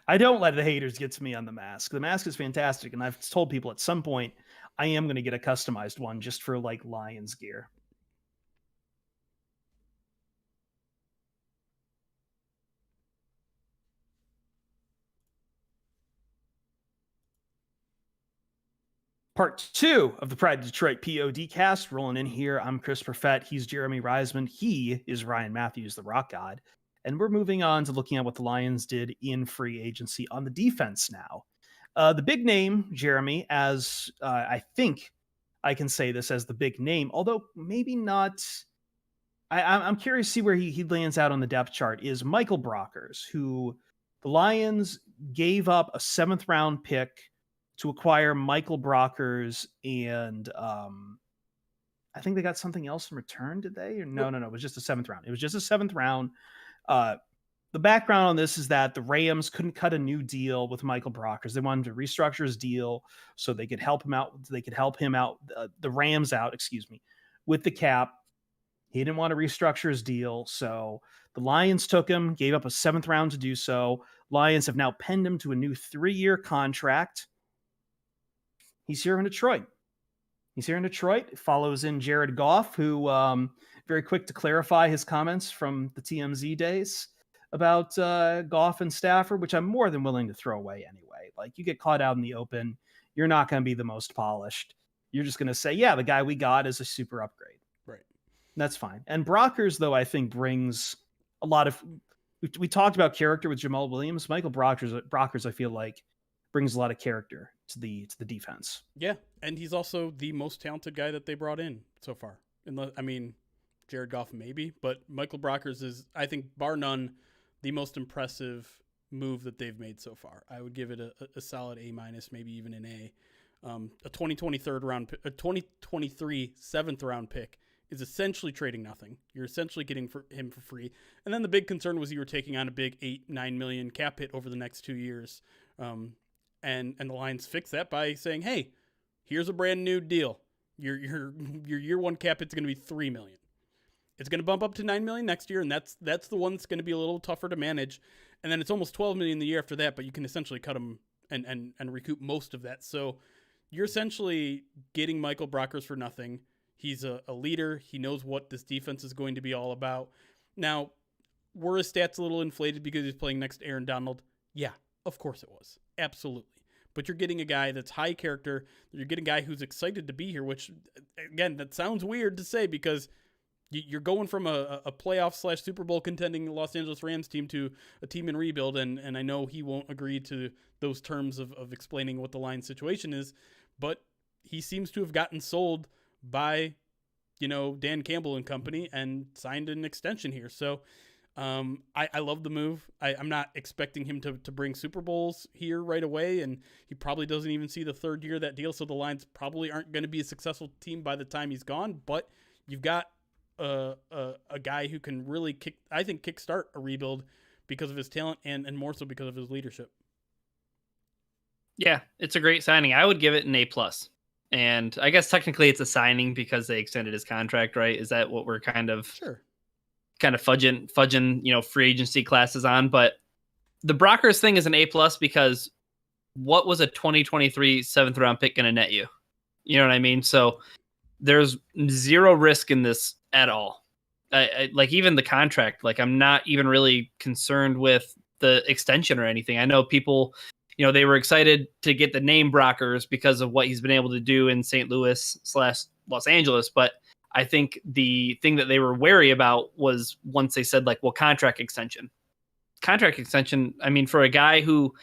I don't let the haters get to me on the mask. The mask is fantastic, and I've told people at some point I am going to get a customized one just for like Lions gear. Part 2 of the Pride of Detroit POD cast rolling in here. I'm Chris Perfett. He's Jeremy Reisman. He is Ryan Matthews, the Rock God. And we're moving on to looking at what the Lions did in free agency on the defense now. The big name, Jeremy, as I think I can say this as the big name, although maybe not. I'm curious to see where he lands out on the depth chart, is Michael Brockers, who the Lions gave up a 7th round pick to acquire Michael Brockers, and I think they got something else in return, did they? Or no, it was just a 7th round. It was just a 7th round. The background on this is that the Rams couldn't cut a new deal with Michael Brockers. They wanted to restructure his deal so they could help him out. They could help him out, the Rams out, with the cap. He didn't want to restructure his deal, so the Lions took him, gave up a 7th round to do so. Lions have now penned him to a new 3-year contract. He's here in Detroit. It follows in Jared Goff, who very quick to clarify his comments from the TMZ days about Goff and Stafford, which I'm more than willing to throw away anyway. Like, you get caught out in the open, you're not going to be the most polished. You're just going to say, yeah, the guy we got is a super upgrade. Right. That's fine. And Brockers, though, I think brings a lot of... We talked about character with Jamal Williams. Michael Brockers, I feel like, brings a lot of character to the defense. Yeah, and he's also the most talented guy that they brought in so far. Jared Goff maybe, but Michael Brockers is, I think, bar none, the most impressive move that they've made so far. I would give it a solid A-, maybe even an A. A 2023 7th round pick is essentially trading nothing. You're essentially getting him for free. And then the big concern was you were taking on a big $8-9 million cap hit over the next 2 years. And the Lions fix that by saying, hey, here's a brand new deal. Your year one cap hit's going to be $3 million. It's going to bump up to $9 million next year, and that's the one that's going to be a little tougher to manage. And then it's almost $12 million the year after that, but you can essentially cut them and recoup most of that. So you're essentially getting Michael Brockers for nothing. He's a leader. He knows what this defense is going to be all about. Now, were his stats a little inflated because he's playing next to Aaron Donald? Yeah, of course it was. Absolutely. But you're getting a guy that's high character. You're getting a guy who's excited to be here, which, again, that sounds weird to say because you're going from a playoff / Super Bowl contending Los Angeles Rams team to a team in rebuild, and I know he won't agree to those terms of explaining what the Lions situation is, but he seems to have gotten sold by, Dan Campbell and company and signed an extension here. So I love the move. I'm not expecting him to bring Super Bowls here right away, and he probably doesn't even see the 3rd year of that deal, so the Lions probably aren't going to be a successful team by the time he's gone, but you've got a guy who can really kickstart a rebuild because of his talent and more so because of his leadership. Yeah, it's a great signing. I would give it an A+. And I guess technically it's a signing because they extended his contract, right? Is that what we're kind of fudging, free agency classes on? But the Brockers thing is an A+ because what was a 2023 7th round pick going to net you? You know what I mean? So there's zero risk in this at all. I like even the contract, like I'm not even really concerned with the extension or anything. I know people they were excited to get the name Brockers because of what he's been able to do in St. Louis/Los Angeles. But I think the thing that they were wary about was once they said contract extension. I mean, for a guy who,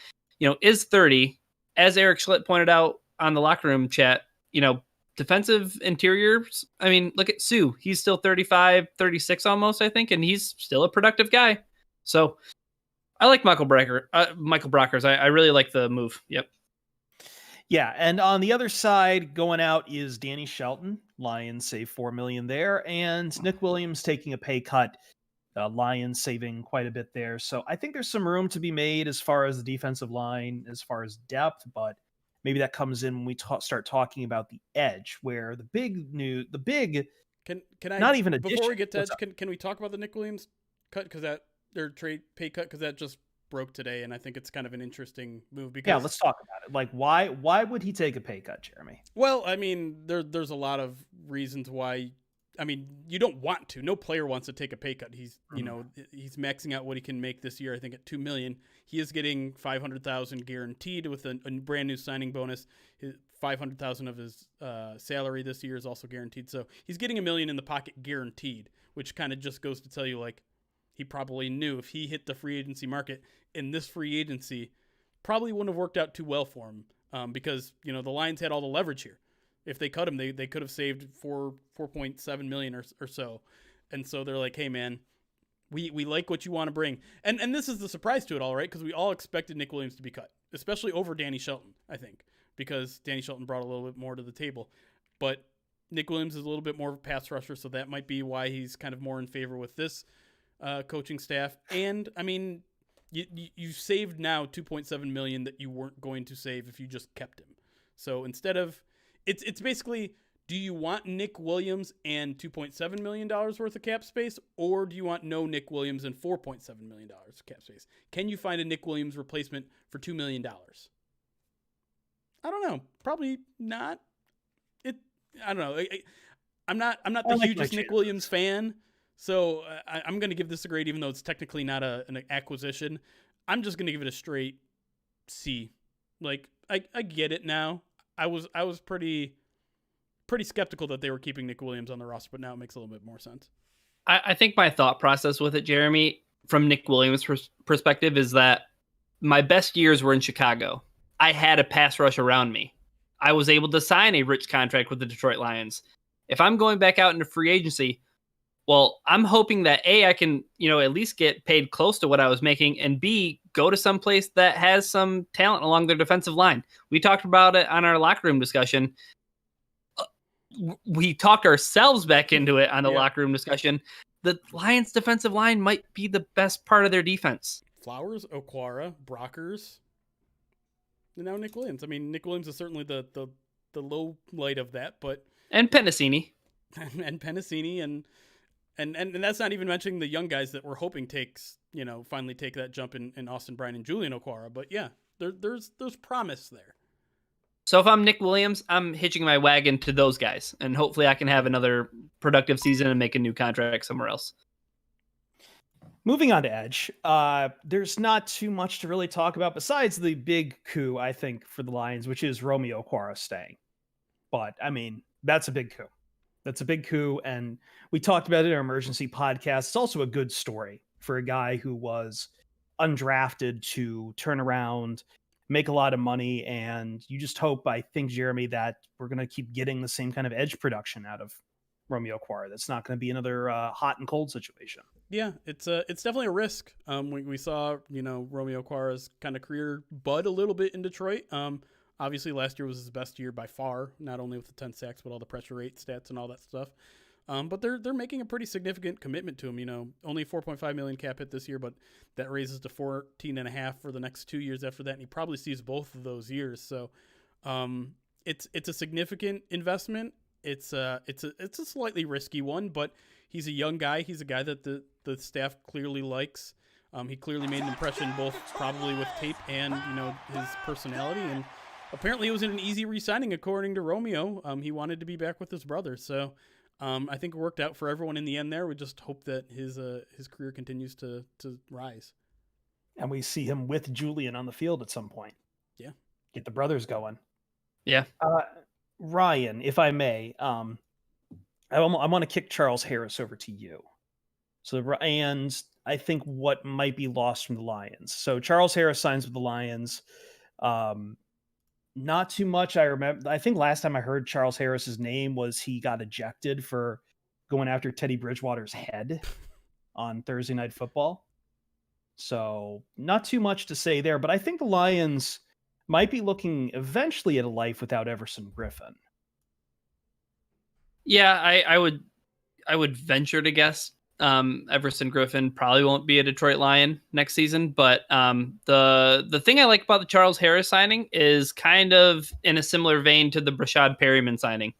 is 30, as Eric Schlitt pointed out on the locker room chat, defensive interiors. I mean, look at Sue. He's still 35, 36 almost, I think, and he's still a productive guy. So I like Michael Brockers. I really like the move. Yep. Yeah, and on the other side, going out is Danny Shelton. Lions save $4 million there, and Nick Williams taking a pay cut. Lions saving quite a bit there. So I think there's some room to be made as far as the defensive line, as far as depth, but maybe that comes in when we start talking about the edge, where Can I not even before addition. we get to edge, can we talk about the Nick Williams cut because that their trade pay cut because that just broke today, and I think it's kind of an interesting move. Because Yeah, let's talk about it. Like, why would he take a pay cut, Jeremy? Well, I mean, there's a lot of reasons why. I mean, you don't want to. No player wants to take a pay cut. He's he's maxing out what he can make this year. I think at $2 million, he is getting $500,000 guaranteed with a brand new signing bonus. $500,000 of his salary this year is also guaranteed. So he's getting $1 million in the pocket guaranteed, which kind of just goes to tell you, like, he probably knew if he hit the free agency market in this free agency, probably wouldn't have worked out too well for him because the Lions had all the leverage here. If they cut him, they could have saved $4.7 million or so. And so they're like, hey, man, we like what you want to bring. And this is the surprise to it all, right? Because we all expected Nick Williams to be cut, especially over Danny Shelton, I think, because Danny Shelton brought a little bit more to the table. But Nick Williams is a little bit more of a pass rusher, so that might be why he's kind of more in favor with this coaching staff. And, I mean, you saved now $2.7 million that you weren't going to save if you just kept him. So instead of... It's basically, do you want Nick Williams and $2.7 million worth of cap space, or do you want no Nick Williams and $4.7 million of cap space? Can you find a Nick Williams replacement for $2 million? I don't know. Probably not. I don't know. I'm not the hugest Nick Williams fan, so I'm going to give this a grade, even though it's technically not an acquisition. I'm just going to give it a straight C. Like, I get it now. I was pretty skeptical that they were keeping Nick Williams on the roster, but now it makes a little bit more sense. I think my thought process with it, Jeremy, from Nick Williams' perspective, is that my best years were in Chicago. I had a pass rush around me. I was able to sign a rich contract with the Detroit Lions. If I'm going back out into free agency, well, I'm hoping that A, I can, at least get paid close to what I was making, and B, go to some place that has some talent along their defensive line. We talked about it on our locker room discussion. We talked ourselves back into it on the locker room discussion. The Lions defensive line might be the best part of their defense. Flowers, Okwara, Brockers, and now Nick Williams. I mean, Nick Williams is certainly the low light of that, but... And Penasini. and Penasini, and that's not even mentioning the young guys that we're hoping finally take that jump in Austin Bryant and Julian Okwara. But yeah, there's promise there. So if I'm Nick Williams, I'm hitching my wagon to those guys, and hopefully I can have another productive season and make a new contract somewhere else. Moving on to edge, there's not too much to really talk about besides the big coup, I think, for the Lions, which is Romeo Okwara staying. But, I mean, that's a big coup. That's a big coup, and we talked about it in our emergency podcast. It's also a good story for a guy who was undrafted to turn around, make a lot of money, and you just hope, I think, Jeremy, that we're going to keep getting the same kind of edge production out of Romeo Okwara. That's not going to be another hot and cold situation. Yeah, it's definitely a risk. We saw, Romeo Okwara's kind of career bud a little bit in Detroit. Obviously, last year was his best year by far, not only with the 10 sacks, but all the pressure rate stats and all that stuff. But they're making a pretty significant commitment to him. Only $4.5 million cap hit this year, but that raises to $14.5 for the next 2 years after that, and he probably sees both of those years. So, it's a significant investment. It's a slightly risky one, but he's a young guy. He's a guy that the staff clearly likes. He clearly made an impression, both probably with tape and his personality, and apparently it was an easy re-signing according to Romeo. He wanted to be back with his brother, so I think it worked out for everyone in the end there. We just hope that his career continues to rise. And we see him with Julian on the field at some point. Yeah. Get the brothers going. Yeah. Ryan, if I may, I want to kick Charles Harris over to you. So, and I think what might be lost from the Lions. So Charles Harris signs with the Lions. Not too much. I think last time I heard Charles Harris's name was he got ejected for going after Teddy Bridgewater's head on Thursday Night Football. So not too much to say there, but I think the Lions might be looking eventually at a life without Everson Griffin. Yeah, I would venture to guess Everson Griffin probably won't be a Detroit Lion next season. But the thing I like about the Charles Harris signing is kind of in a similar vein to the Brashad Perryman signing.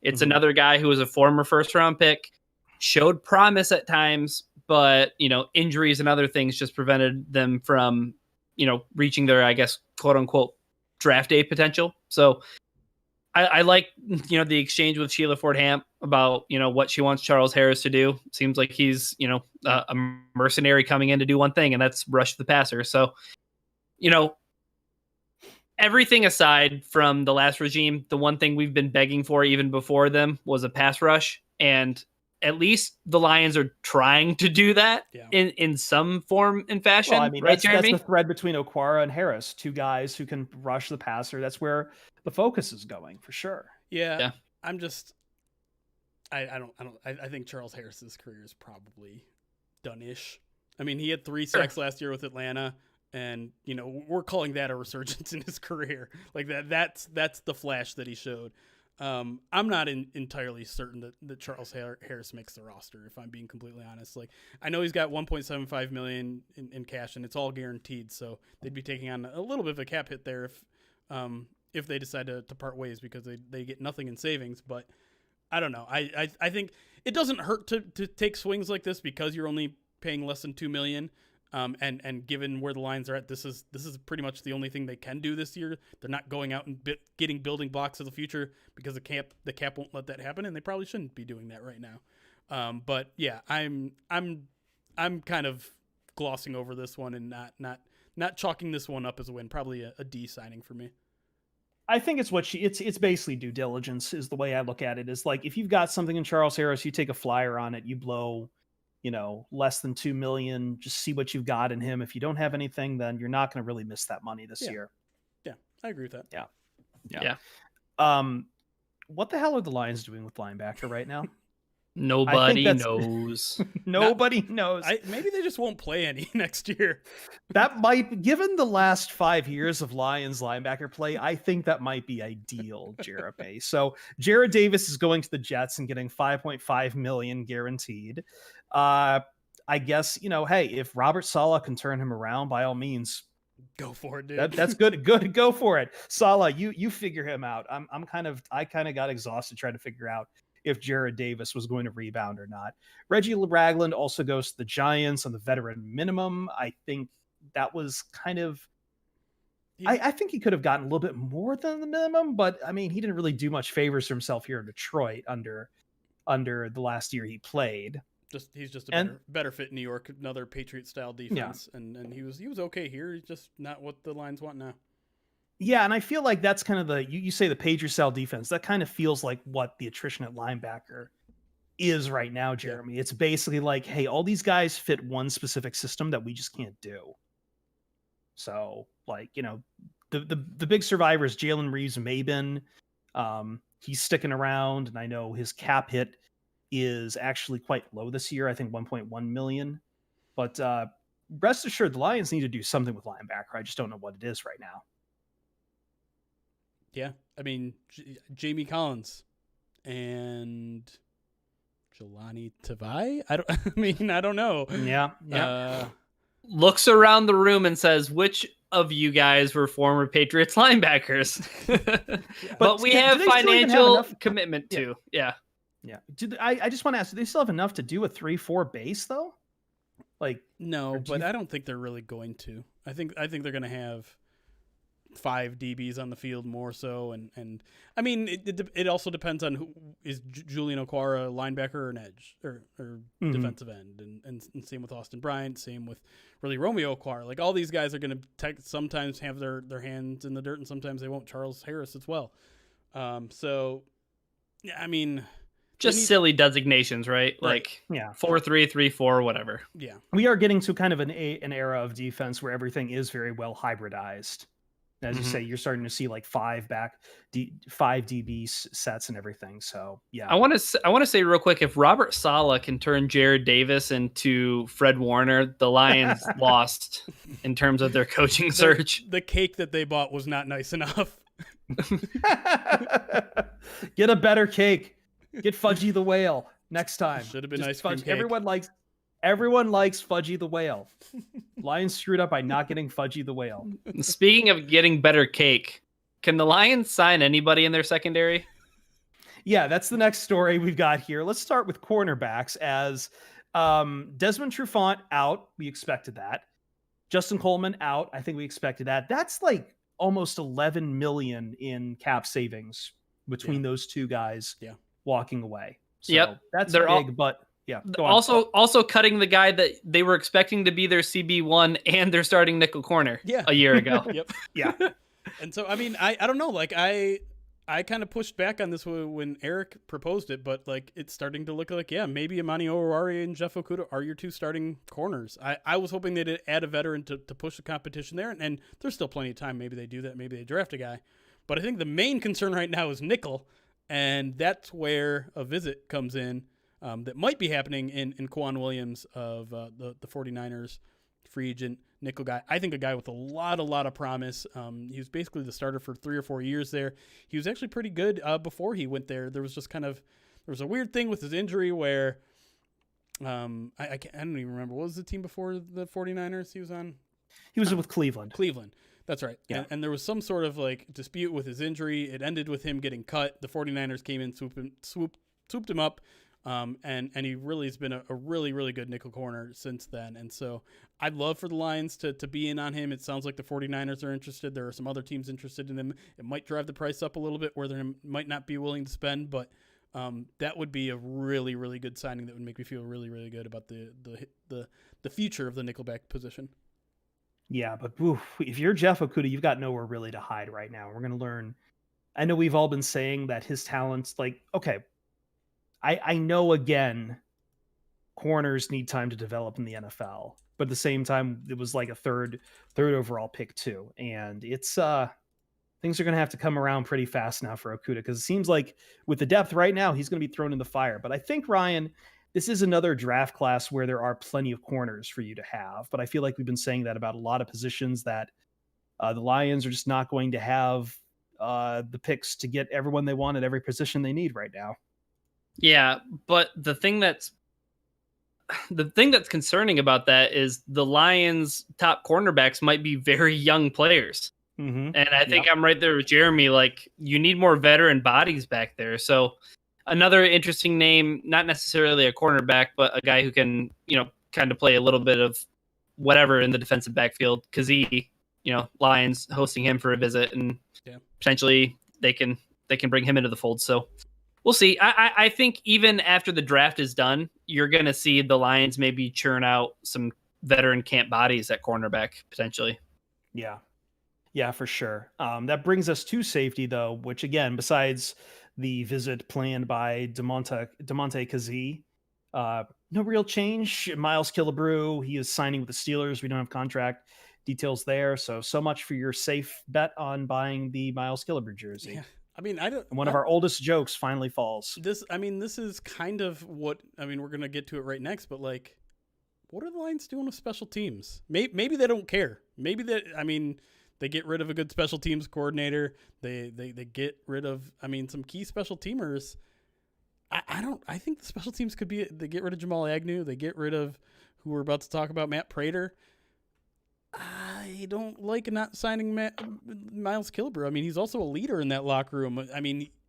It's another guy who was a former first-round pick, showed promise at times, but injuries and other things just prevented them from reaching their, I guess, quote unquote draft day potential. So I like the exchange with Sheila Ford Hamp about what she wants Charles Harris to do. Seems like he's a mercenary coming in to do one thing, and that's rush the passer. So everything aside from the last regime, the one thing we've been begging for even before them was a pass rush, and at least the Lions are trying to do that in some form and fashion. Well, I mean, right, that's the thread between Okwara and Harris, two guys who can rush the passer. That's where the focus is going for sure. Yeah. I'm just, I think Charles Harris's career is probably done-ish. I mean, he had 3 sacks last year with Atlanta, and we're calling that a resurgence in his career. Like that's the flash that he showed. I'm not entirely certain that Charles Harris makes the roster, if I'm being completely honest. Like, I know he's got $1.75 million in cash, and it's all guaranteed, so they'd be taking on a little bit of a cap hit there if they decide to part ways, because they get nothing in savings. But I don't know. I think it doesn't hurt to take swings like this because you're only paying less than $2 million. And given where the Lions are at, this is pretty much the only thing they can do this year. They're not going out and getting building blocks of the future because the cap won't let that happen, and they probably shouldn't be doing that right now. But yeah, I'm kind of glossing over this one and not chalking this one up as a win. Probably a D signing for me. I think it's it's basically due diligence is the way I look at it. Is like, if you've got something in Charles Harris, you take a flyer on it, you blow less than $2 million, just see what you've got in him. If you don't have anything, then you're not going to really miss that money this year. Yeah, I agree with that. Yeah. What the hell are the Lions doing with linebacker right now? Nobody knows. Nobody knows. Maybe they just won't play any next year. That might, given the last 5 years of Lions linebacker play, I think that might be ideal, Jeremy. So Jared Davis is going to the Jets and getting $5.5 million guaranteed. I guess, hey, if Robert Saleh can turn him around, by all means, go for it, dude. That's good. Go for it. Saleh, you figure him out. I kind of got exhausted trying to figure out if Jared Davis was going to rebound or not. Reggie Ragland also goes to the Giants on the veteran minimum. I think that was kind of, I think he could have gotten a little bit more than the minimum, but I mean, he didn't really do much favors for himself here in Detroit under the last year he played. He's just a better fit in New York, another Patriot style defense, and he was okay here. He's just not what the Lions want now. Yeah, and I feel like that's kind of you say the Patriot style defense. That kind of feels like what the attrition at linebacker is right now, Jeremy. It's basically like, hey, all these guys fit one specific system that we just can't do. So, like, the big survivors, Jalen Reeves-Maybin, he's sticking around, and I know his cap hit is actually quite low this year. I think 1.1 million. But rest assured, the Lions need to do something with linebacker. I just don't know what it is right now. Yeah, I mean, Jamie Collins and Jelani Tavai. I don't know. Yeah. Looks around the room and says, "Which of you guys were former Patriots linebackers?" But we have financial commitment too. Yeah. I just want to ask, do they still have enough to do a 3-4 base though? Like, no, but I don't think they're really going to. I think they're going to have 5 DBs on the field more so, and I mean it also depends on who is Julian Okwara, linebacker or an edge or defensive end, and same with Austin Bryant, same with really Romeo Okwara. Like all these guys are going to sometimes have their hands in the dirt and sometimes they won't. Charles Harris as well. So yeah, I mean. Just silly designations, right? Like 4-3, 3-4, whatever. Yeah, we are getting to kind of an era of defense where everything is very well hybridized. As you say, you're starting to see like 5 DB sets and everything. So yeah, I want to say real quick, if Robert Saleh can turn Jared Davis into Fred Warner, the Lions lost in terms of their coaching search. The cake that they bought was not nice enough. Get a better cake. Get Fudgy the Whale next time. Should have been Just ice cream cake. Everyone likes Fudgy the Whale. Lions screwed up by not getting Fudgy the Whale. Speaking of getting better cake, can the Lions sign anybody in their secondary? Yeah, that's the next story we've got here. Let's start with cornerbacks as Desmond Trufant out. We expected that. Justin Coleman out. I think we expected that. That's like almost 11 million in cap savings between those two guys. Yeah. Walking away. So that's big, but yeah. Also cutting the guy that they were expecting to be their CB1 and their starting nickel corner a year ago. Yep. Yeah. And so, I mean, I don't know. Like I kind of pushed back on this when Eric proposed it, but like it's starting to look like, maybe Imani Oruwariye and Jeff Okudah are your 2 starting corners. I was hoping they'd add a veteran to push the competition there. And there's still plenty of time. Maybe they do that. Maybe they draft a guy. But I think the main concern right now is nickel. And that's where a visit comes in that might be happening in Quan Williams of the 49ers free agent nickel guy. I think a guy with a lot of promise. He was basically the starter for 3 or 4 years there. He was actually pretty good before he went there. There was just there was a weird thing with his injury where I don't even remember. What was the team before the 49ers he was on? He was with Cleveland. That's right. Yeah. And there was some sort of like dispute with his injury. It ended with him getting cut. The 49ers came in, swooped him up. And he really has been a really, really good nickel corner since then. And so I'd love for the Lions to be in on him. It sounds like the 49ers are interested. There are some other teams interested in him. It might drive the price up a little bit where they might not be willing to spend, but that would be a really, really good signing that would make me feel really, really good about the future of the nickelback position. Yeah, but if you're Jeff Okudah, you've got nowhere really to hide right now. We're going to learn. I know we've all been saying that his talents, like, okay, I know, again, corners need time to develop in the NFL, but at the same time, it was like a third overall pick too. And it's things are going to have to come around pretty fast now for Okudah, because it seems like with the depth right now, he's going to be thrown in the fire. But I think, Ryan, this is another draft class where there are plenty of corners for you to have. But I feel like we've been saying that about a lot of positions, that the Lions are just not going to have the picks to get everyone they want at every position they need right now. Yeah, but the thing that's concerning about that is the Lions' top cornerbacks might be very young players. Mm-hmm. And I think I'm right there with Jeremy. Like, you need more veteran bodies back there. So another interesting name, not necessarily a cornerback, but a guy who can, kind of play a little bit of whatever in the defensive backfield. Kazee, Lions hosting him for a visit, and potentially they can bring him into the fold. So we'll see. I think even after the draft is done, you're going to see the Lions maybe churn out some veteran camp bodies at cornerback potentially. Yeah, for sure. That brings us to safety, though, which, again, besides the visit planned by Damontae Kazee, no real change. Miles Killebrew, he is signing with the Steelers. We don't have contract details there. So much for your safe bet on buying the Miles Killebrew jersey. Yeah. I mean, one of our oldest jokes finally falls. This is kind of what, we're going to get to it right next, but like, what are the Lions doing with special teams? Maybe they don't care. Maybe they get rid of a good special teams coordinator. They get rid of, some key special teamers. I think the special teams could be, they get rid of Jamal Agnew. They get rid of, who we're about to talk about, Matt Prater. I don't like not signing Miles Killebrew. He's also a leader in that locker room.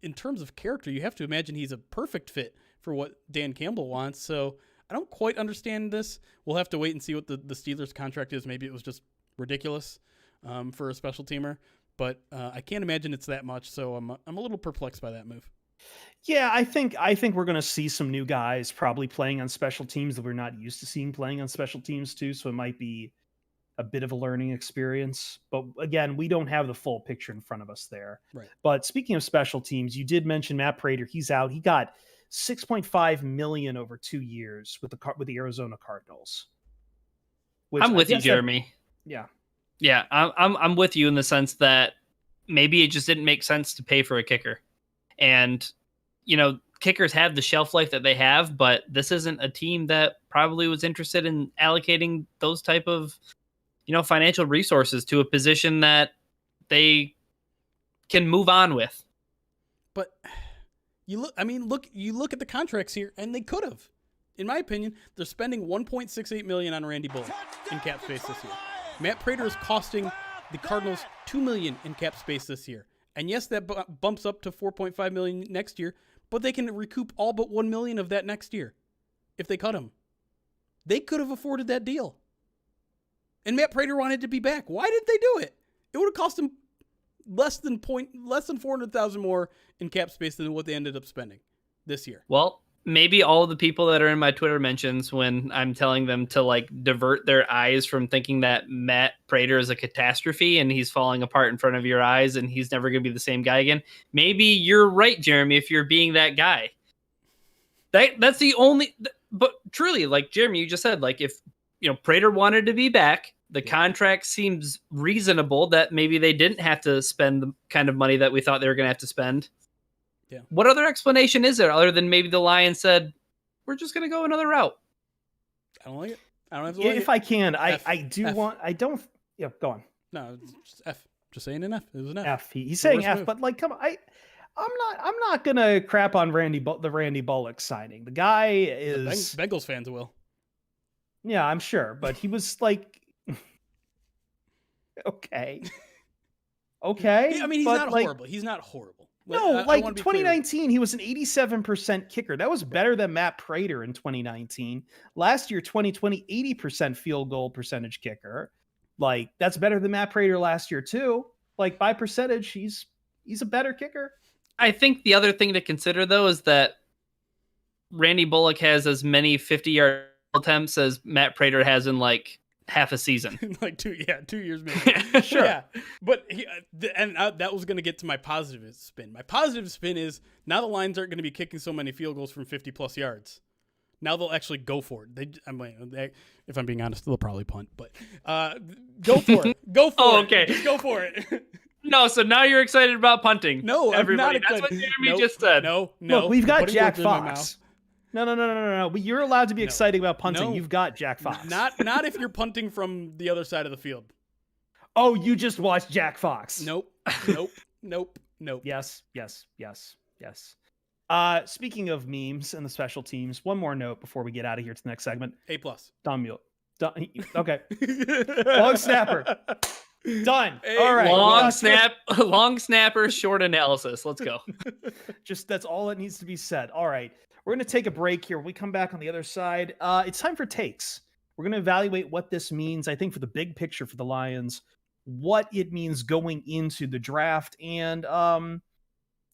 In terms of character, you have to imagine he's a perfect fit for what Dan Campbell wants. So I don't quite understand this. We'll have to wait and see what the Steelers contract is. Maybe it was just ridiculous for a special teamer. but I can't imagine it's that much. So I'm a little perplexed by that move. Yeah, I think we're going to see some new guys probably playing on special teams that we're not used to seeing playing on special teams too. So it might be a bit of a learning experience. But again, we don't have the full picture in front of us there. Right. But speaking of special teams, you did mention Matt Prater. He's out. He got $6.5 million over 2 years with the Arizona Cardinals. I'm with you, Jeremy. Yeah, I'm with you in the sense that maybe it just didn't make sense to pay for a kicker. And, kickers have the shelf life that they have, but this isn't a team that probably was interested in allocating those type of, financial resources to a position that they can move on with. But you look at the contracts here, and they could have. In my opinion, they're spending $1.68 million on Randy Bullock in cap space this year. Matt Prater is costing the Cardinals $2 million in cap space this year. And yes, that bumps up to $4.5 million next year, but they can recoup all but $1 million of that next year if they cut him. They could have afforded that deal. And Matt Prater wanted to be back. Why did they do it? It would have cost them less than $400,000 more in cap space than what they ended up spending this year. Well, maybe all of the people that are in my Twitter mentions when I'm telling them to divert their eyes from thinking that Matt Prater is a catastrophe and he's falling apart in front of your eyes and he's never going to be the same guy again. Maybe you're right, Jeremy, if you're being that guy. That's the only, but truly, like Jeremy, you just said, if Prater wanted to be back, the contract seems reasonable that maybe they didn't have to spend the kind of money that we thought they were going to have to spend. Yeah. What other explanation is there other than maybe the Lions said, we're just going to go another route? I don't like it. I don't have to like if it. I can, F. I do F. want, I don't, yeah, go on. No, just F. Just saying an F. It was an F. F. He's saying F, move. but come on, I'm not gonna crap on the Randy Bullock signing. The guy is Bengals fans will. Yeah, I'm sure, but he was okay. I mean, he's not horrible. He's not horrible. No, 2019, he was an 87% kicker. That was better than Matt Prater in 2019. Last year, 2020, 80% field goal percentage kicker. That's better than Matt Prater last year too. By percentage, he's a better kicker. I think the other thing to consider though is that Randy Bullock has as many 50-yard attempts as Matt Prater has in half a season. 2 years maybe. Sure. Yeah. But that was going to get to my positive spin. My positive spin is now the Lions aren't going to be kicking so many field goals from 50 plus yards. Now they'll actually go for it. If I'm being honest, they'll probably punt, but go for it. Go for it. Okay. Just go for it. No, so now you're excited about punting. No, everybody. I'm not That's what Jeremy just said. No. Look, we've got Jack Fox. No. You're allowed to be excited about punting. No. You've got Jack Fox. Not if you're punting from the other side of the field. Oh, you just watched Jack Fox. Nope. Yes. Speaking of memes and the special teams, one more note before we get out of here to the next segment. A+. Don Mueller. Okay. Long snapper. Done. All right. Long snapper, short analysis. Let's go. That's all that needs to be said. All right. We're going to take a break here. When we come back on the other side, it's time for takes. We're going to evaluate what this means, I think, for the big picture for the Lions, what it means going into the draft, and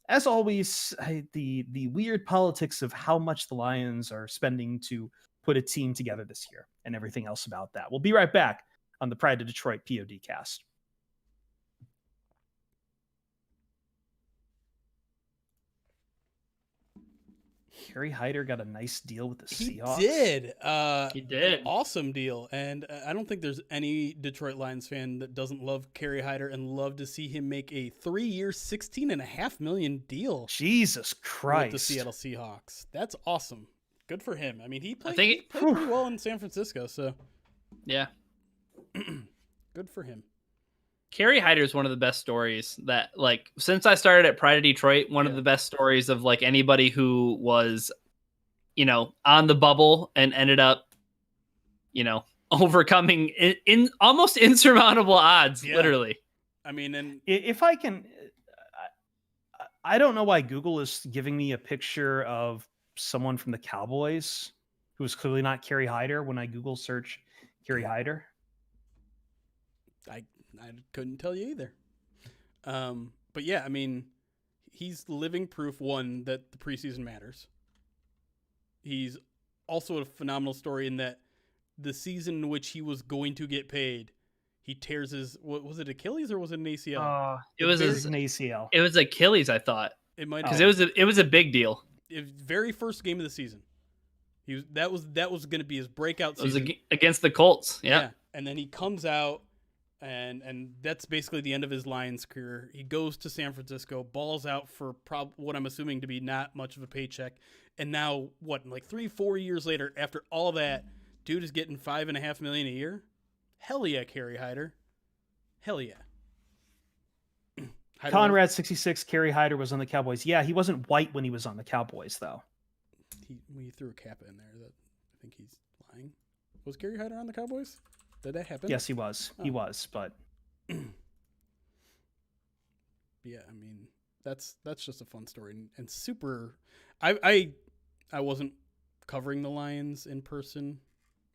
as always, the weird politics of how much the Lions are spending to put a team together this year and everything else about that. We'll be right back on the Pride of Detroit PODcast. Kerry Hyder got a nice deal with the Seahawks. He did. Awesome deal. And I don't think there's any Detroit Lions fan that doesn't love Kerry Hyder and love to see him make a 3-year, $16.5 million deal. Jesus Christ. With the Seattle Seahawks. That's awesome. Good for him. I mean, he played pretty well in San Francisco, so. Yeah. Good for him. Kerry Hyder is one of the best stories that, since I started at Pride of Detroit, one of the best stories of, anybody who was, on the bubble and ended up, overcoming in almost insurmountable odds, literally. I mean, and if I can, I don't know why Google is giving me a picture of someone from the Cowboys who is clearly not Kerry Hyder when I Google search Kerry Hyder. I couldn't tell you either. But yeah, I mean, he's living proof, one, that the preseason matters. He's also a phenomenal story in that the season in which he was going to get paid, he tears his, what was it, Achilles or was it an ACL? It was an ACL. It was Achilles, I thought, It might because have it was a big deal. very first game of the season. That was going to be his breakout season. It was against the Colts. Yeah. And then he comes out, and that's basically the end of his Lions career. He goes to San Francisco, balls out for what I'm assuming to be not much of a paycheck, and now like 3-4 years later, after all that, dude is getting $5.5 million a year. Hell yeah, Kerry Hyder. Hell yeah. Conrad 66, Kerry Hyder was on the Cowboys. Yeah, he wasn't white when he was on the Cowboys, though. He threw a Kappa in there. That I think he's lying. Was Kerry Hyder on the Cowboys? Did that happen? Yes, he was. He was, but yeah, I mean, that's just a fun story and super. I wasn't covering the Lions in person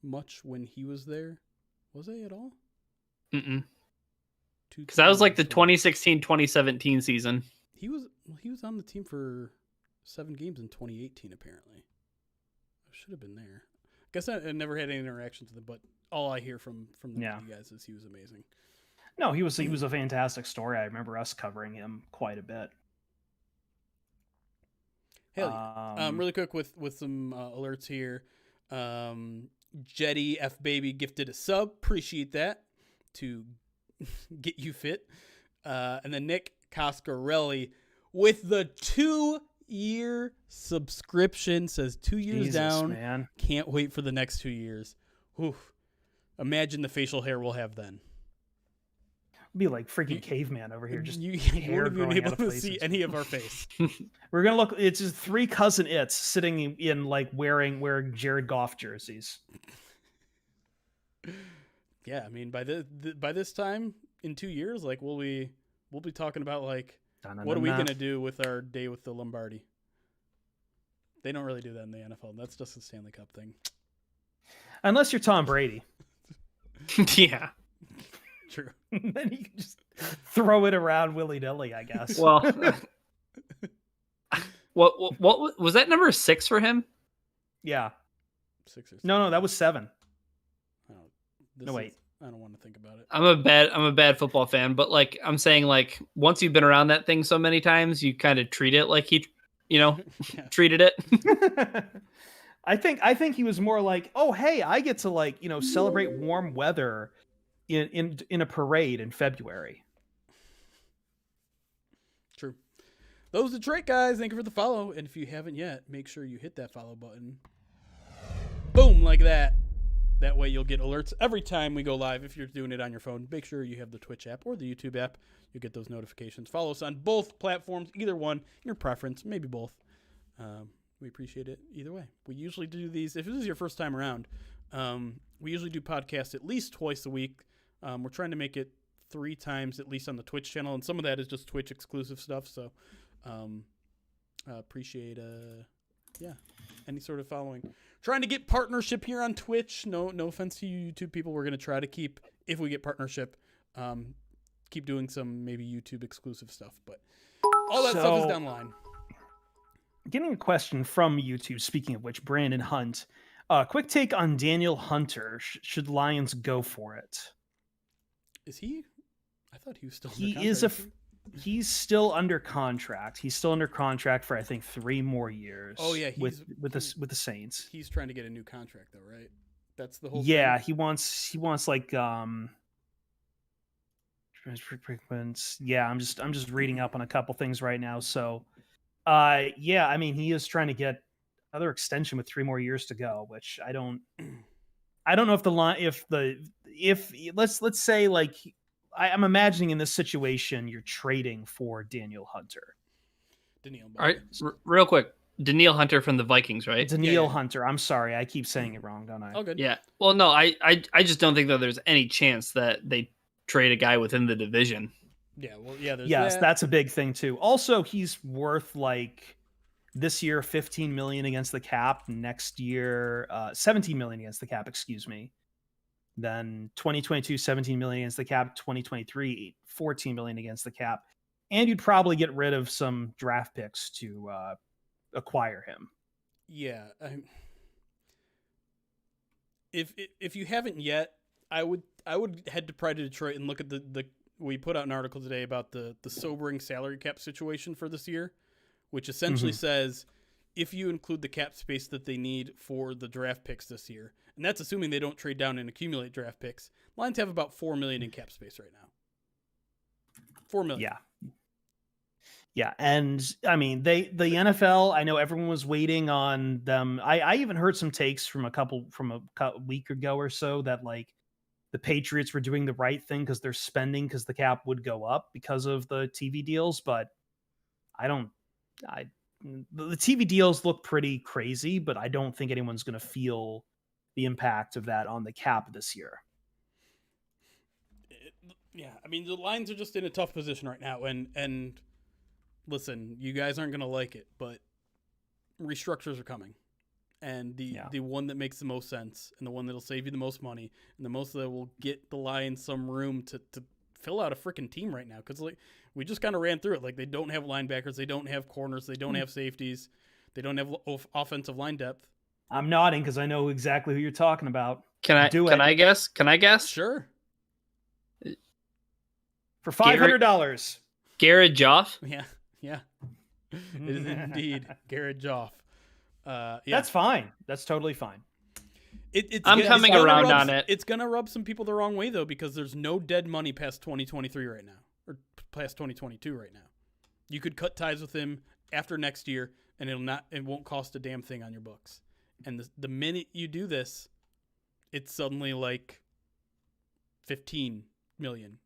much when he was there. Was I at all? Because that was like the 2016-2017 season. He was on the team for 7 games in 2018, apparently. I should have been there. I guess I never had any interactions with him, but all I hear from the media guys is he was amazing. No, he was a fantastic story. I remember us covering him quite a bit. Hell yeah. Really quick with some alerts here. Jetty F Baby gifted a sub. Appreciate that to get you fit. And then Nick Coscarelli with the 2-year subscription says 2 years Jesus, down. Man. Can't wait for the next 2 years. Oof. Imagine the facial hair we'll have then. Be like freaking caveman over here. Just you hair won't growing be able out of to places. see any of our face. We're gonna look. It's just 3 cousin its sitting in like wearing Jared Goff jerseys. Yeah, I mean by this time in 2 years, like we'll be talking about like what are we gonna do with our day with the Lombardi? They don't really do that in the NFL. That's just a Stanley Cup thing. Unless you're Tom Brady. Yeah. True. Then you can just throw it around willy-nilly, I guess. Well, what was that number 6 for him? Yeah. 6 or 7. No, that was 7. No, wait. I don't want to think about it. I'm a bad football fan, but like I'm saying, like once you've been around that thing so many times, you kind of treat it like he, treated it. I think he was more like, oh hey, I get to like celebrate warm weather in a parade in February. True. Those Detroit guys, thank you for the follow, and if you haven't yet, make sure you hit that follow button. Boom, like that. That way you'll get alerts every time we go live. If you're doing it on your phone, make sure you have the Twitch app or the YouTube app. You'll get those notifications. Follow us on both platforms, either one, your preference, maybe both. We appreciate it either way. We usually do these, if this is your first time around, we usually do podcasts at least twice a week. We're trying to make it 3 times at least on the Twitch channel, and some of that is just Twitch exclusive stuff. So appreciate any sort of following. Trying to get partnership here on Twitch. No offense to you YouTube people. We're going to try to keep, if we get partnership, keep doing some maybe YouTube exclusive stuff. But all that stuff is down the line. Getting a question from YouTube, speaking of which, Brandon Hunt. Quick take on Daniel Hunter. Should Lions go for it? Is he? I thought he was still under contract. He's still under contract. He's still under contract for I think 3 more years. Oh yeah, with the Saints. He's trying to get a new contract though, right? That's the whole thing. He wants like transfer frequency. Yeah, I'm just reading up on a couple things right now. So yeah, I mean he is trying to get another extension with 3 more years to go, which I don't know if the line if let's say like I'm imagining in this situation you're trading for Daniel Hunter. Daniil. All right, real quick. Daniil Hunter from the Vikings, right? Daniil Hunter. I'm sorry, I keep saying it wrong, don't I? Oh, good. Yeah. Well, no, I just don't think that there's any chance that they trade a guy within the division. Yeah. Well, yeah. Yes, that's a big thing too. Also, he's worth like this year $15 million against the cap. Next year, $17 million against the cap. Excuse me. Then 2022, $17 million against the cap. 2023, $14 million against the cap. and you'd probably get rid of some draft picks to acquire him. Yeah. If you haven't yet, I would head to Pride of Detroit and look at the we put out an article today about the sobering salary cap situation for this year, which essentially says if you include the cap space that they need for the draft picks this year, and that's assuming they don't trade down and accumulate draft picks, Lions have about $4 million in cap space right now. $4 million. Yeah, and I mean the NFL. I know everyone was waiting on them. I even heard some takes from a week ago or so that like the Patriots were doing the right thing because they're spending because the cap would go up because of the TV deals. But the TV deals look pretty crazy, but I don't think anyone's going to feel the impact of that on the cap this year. Yeah, I mean the Lions are just in a tough position right now, and listen, you guys aren't going to like it, but restructures are coming. And the one that makes the most sense and the one that'll save you the most money and the most that will get the Lions some room to fill out a freaking team right now. Because like we just kind of ran through it. Like they don't have linebackers. They don't have corners. They don't have safeties. They don't have offensive line depth. I'm nodding because I know exactly who you're talking about. Can I guess? Can I guess? Sure. For $500. Garrett Joff? Yeah. It is indeed Garrett Joff. That's fine. That's totally fine. I'm coming around on it. It's gonna rub some people the wrong way though, because there's no dead money past 2023 right now, or past 2022 right now. You could cut ties with him after next year, and it won't cost a damn thing on your books. And the minute you do this, it's suddenly like $15 million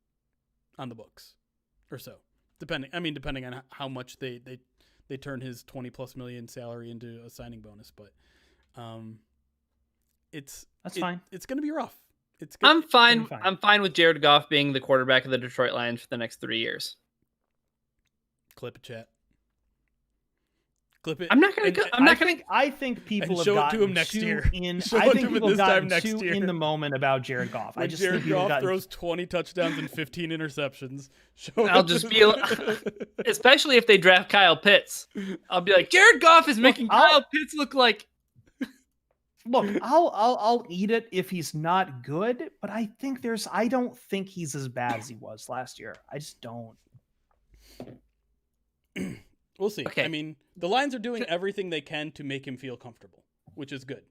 on the books, or so. Depending on how much they turn his $20+ million salary into a signing bonus, but that's fine. It's going to be rough. I'm fine. I'm fine with Jared Goff being the quarterback of the Detroit Lions for the next 3 years. Clip it, chat. Clip it. I think people have show gotten it to him next year. I think people have gotten too in the moment about Jared Goff. When Jared Goff throws 20 touchdowns and 15 interceptions. I'll just be, especially if they draft Kyle Pitts. I'll be like, Jared Goff is making Kyle Pitts look like. Look, I'll eat it if he's not good, but I don't think he's as bad as he was last year. I just don't. We'll see. Okay. I mean, the Lions are doing everything they can to make him feel comfortable, which is good.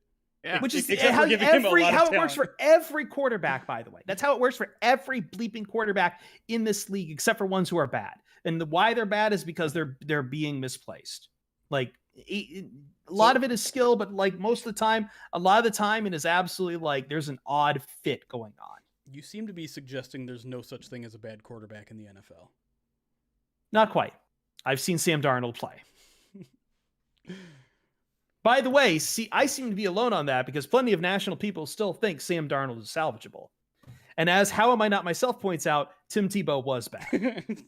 Yeah. Which is how it works for every quarterback, by the way. That's how it works for every bleeping quarterback in this league, except for ones who are bad. And why they're bad is because they're being misplaced. Like a lot of it is skill, but like most of the time, a lot of the time it is absolutely like there's an odd fit going on. You seem to be suggesting there's no such thing as a bad quarterback in the NFL. Not quite. I've seen Sam Darnold play. By the way, I seem to be alone on that because plenty of national people still think Sam Darnold is salvageable. And as How Am I Not Myself points out, Tim Tebow was bad.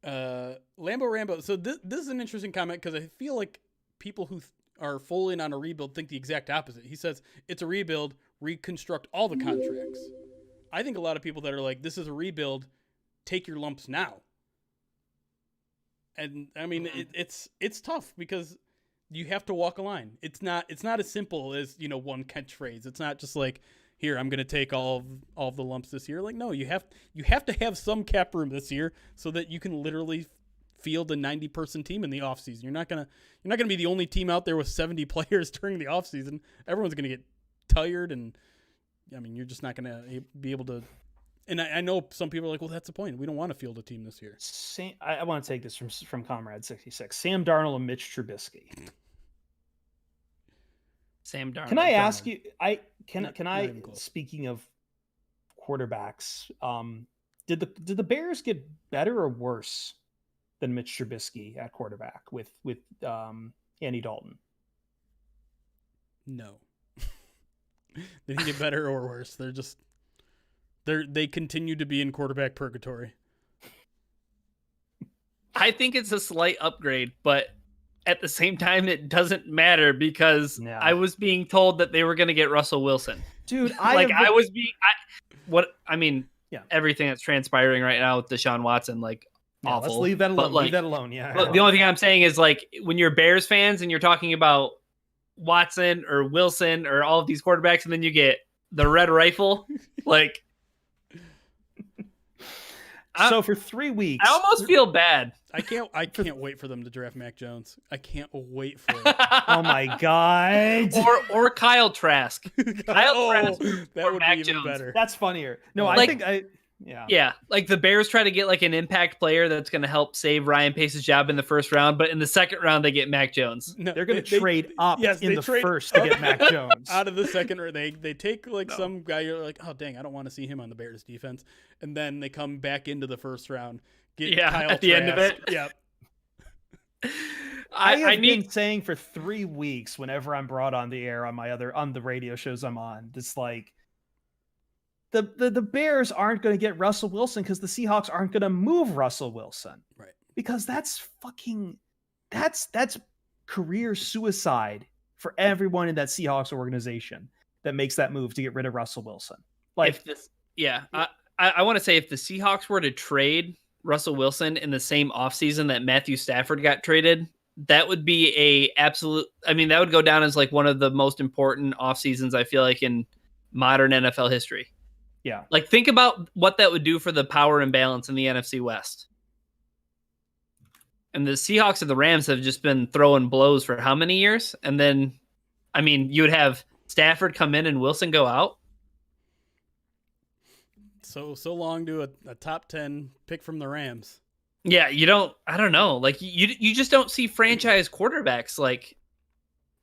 Lambo Rambo. So this is an interesting comment because I feel like people who are full in on a rebuild think the exact opposite. He says it's a rebuild, reconstruct all the contracts. I think a lot of people that are like, this is a rebuild, take your lumps now. And I mean, it's tough because you have to walk a line. It's not as simple as, one catchphrase. It's not just like, here, I'm going to take all of the lumps this year. Like, no, you have to have some cap room this year so that you can literally field a 90-person team in the offseason. You're not gonna be the only team out there with 70 players during the offseason. Everyone's gonna get tired, and I mean, you're just not gonna be able to. And I know some people are like, well, that's the point. We don't want to field a team this year. I want to take this from Comrade 66. Sam Darnold and Mitch Trubisky. Sam Darnold. Can I ask you? Speaking of quarterbacks, did the Bears get better or worse than Mitch Trubisky at quarterback with Andy Dalton? No, they didn't get better or worse. They continue to be in quarterback purgatory. I think it's a slight upgrade, but at the same time, it doesn't matter because I was being told that they were going to get Russell Wilson. Dude, everything that's transpiring right now with Deshaun Watson, like awful. Let's leave that alone. But, like, leave that alone. Yeah. But the only thing I'm saying is, like, when you're Bears fans and you're talking about Watson or Wilson or all of these quarterbacks, and then you get the red rifle, like. So for 3 weeks, I almost feel bad. I can't wait for them to draft Mac Jones. I can't wait for it. Oh my god. Or Kyle Trask. Kyle Trask that would Mac be even Jones. better. That's funnier. No, Like, yeah. Like the Bears try to get like an impact player that's going to help save Ryan Pace's job in the first round, but in the second round they get Mac Jones. No, they're going to trade up in the first to get Mac Jones. Out of the second round, they take like some guy. You're like, oh dang, I don't want to see him on the Bears defense, and then they come back into the first round. Get Kyle at the end of it. Yep. I have been saying for 3 weeks, whenever I'm brought on the air on the radio shows I'm on, it's like the Bears aren't going to get Russell Wilson because the Seahawks aren't going to move Russell Wilson, right? Because that's career suicide for everyone in that Seahawks organization that makes that move to get rid of Russell Wilson. Like, I want to say if the Seahawks were to trade Russell Wilson in the same offseason that Matthew Stafford got traded, that would be that would go down as like one of the most important off seasons, I feel like, in modern NFL history. Yeah. Like, think about what that would do for the power imbalance in the NFC West. And the Seahawks and the Rams have just been throwing blows for how many years? And then, you would have Stafford come in and Wilson go out. So long to a top 10 pick from the Rams. Yeah, I don't know. Like, you just don't see franchise quarterbacks like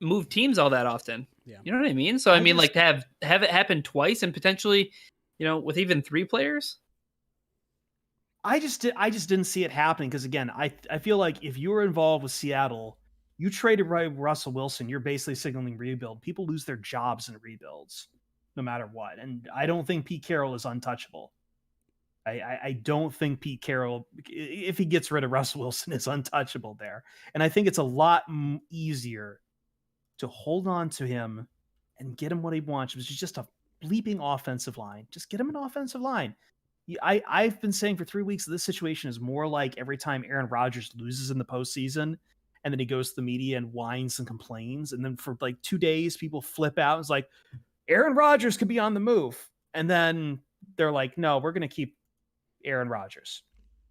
move teams all that often. Yeah. You know what I mean? So like to have it happen twice and potentially, with even 3 players. I just didn't see it happening because, again, I feel like if you were involved with Seattle, you traded Russell Wilson, you're basically signaling rebuild. People lose their jobs in rebuilds no matter what. And I don't think Pete Carroll is untouchable. I don't think Pete Carroll, if he gets rid of Russell Wilson, is untouchable there. And I think it's a lot easier to hold on to him and get him what he wants, which is just a bleeping offensive line. Just get him an offensive line. I've been saying for 3 weeks that this situation is more like every time Aaron Rodgers loses in the postseason and then he goes to the media and whines and complains. And then for like 2 days, people flip out. It's like, Aaron Rodgers could be on the move. And then they're like, no, we're going to keep Aaron Rodgers.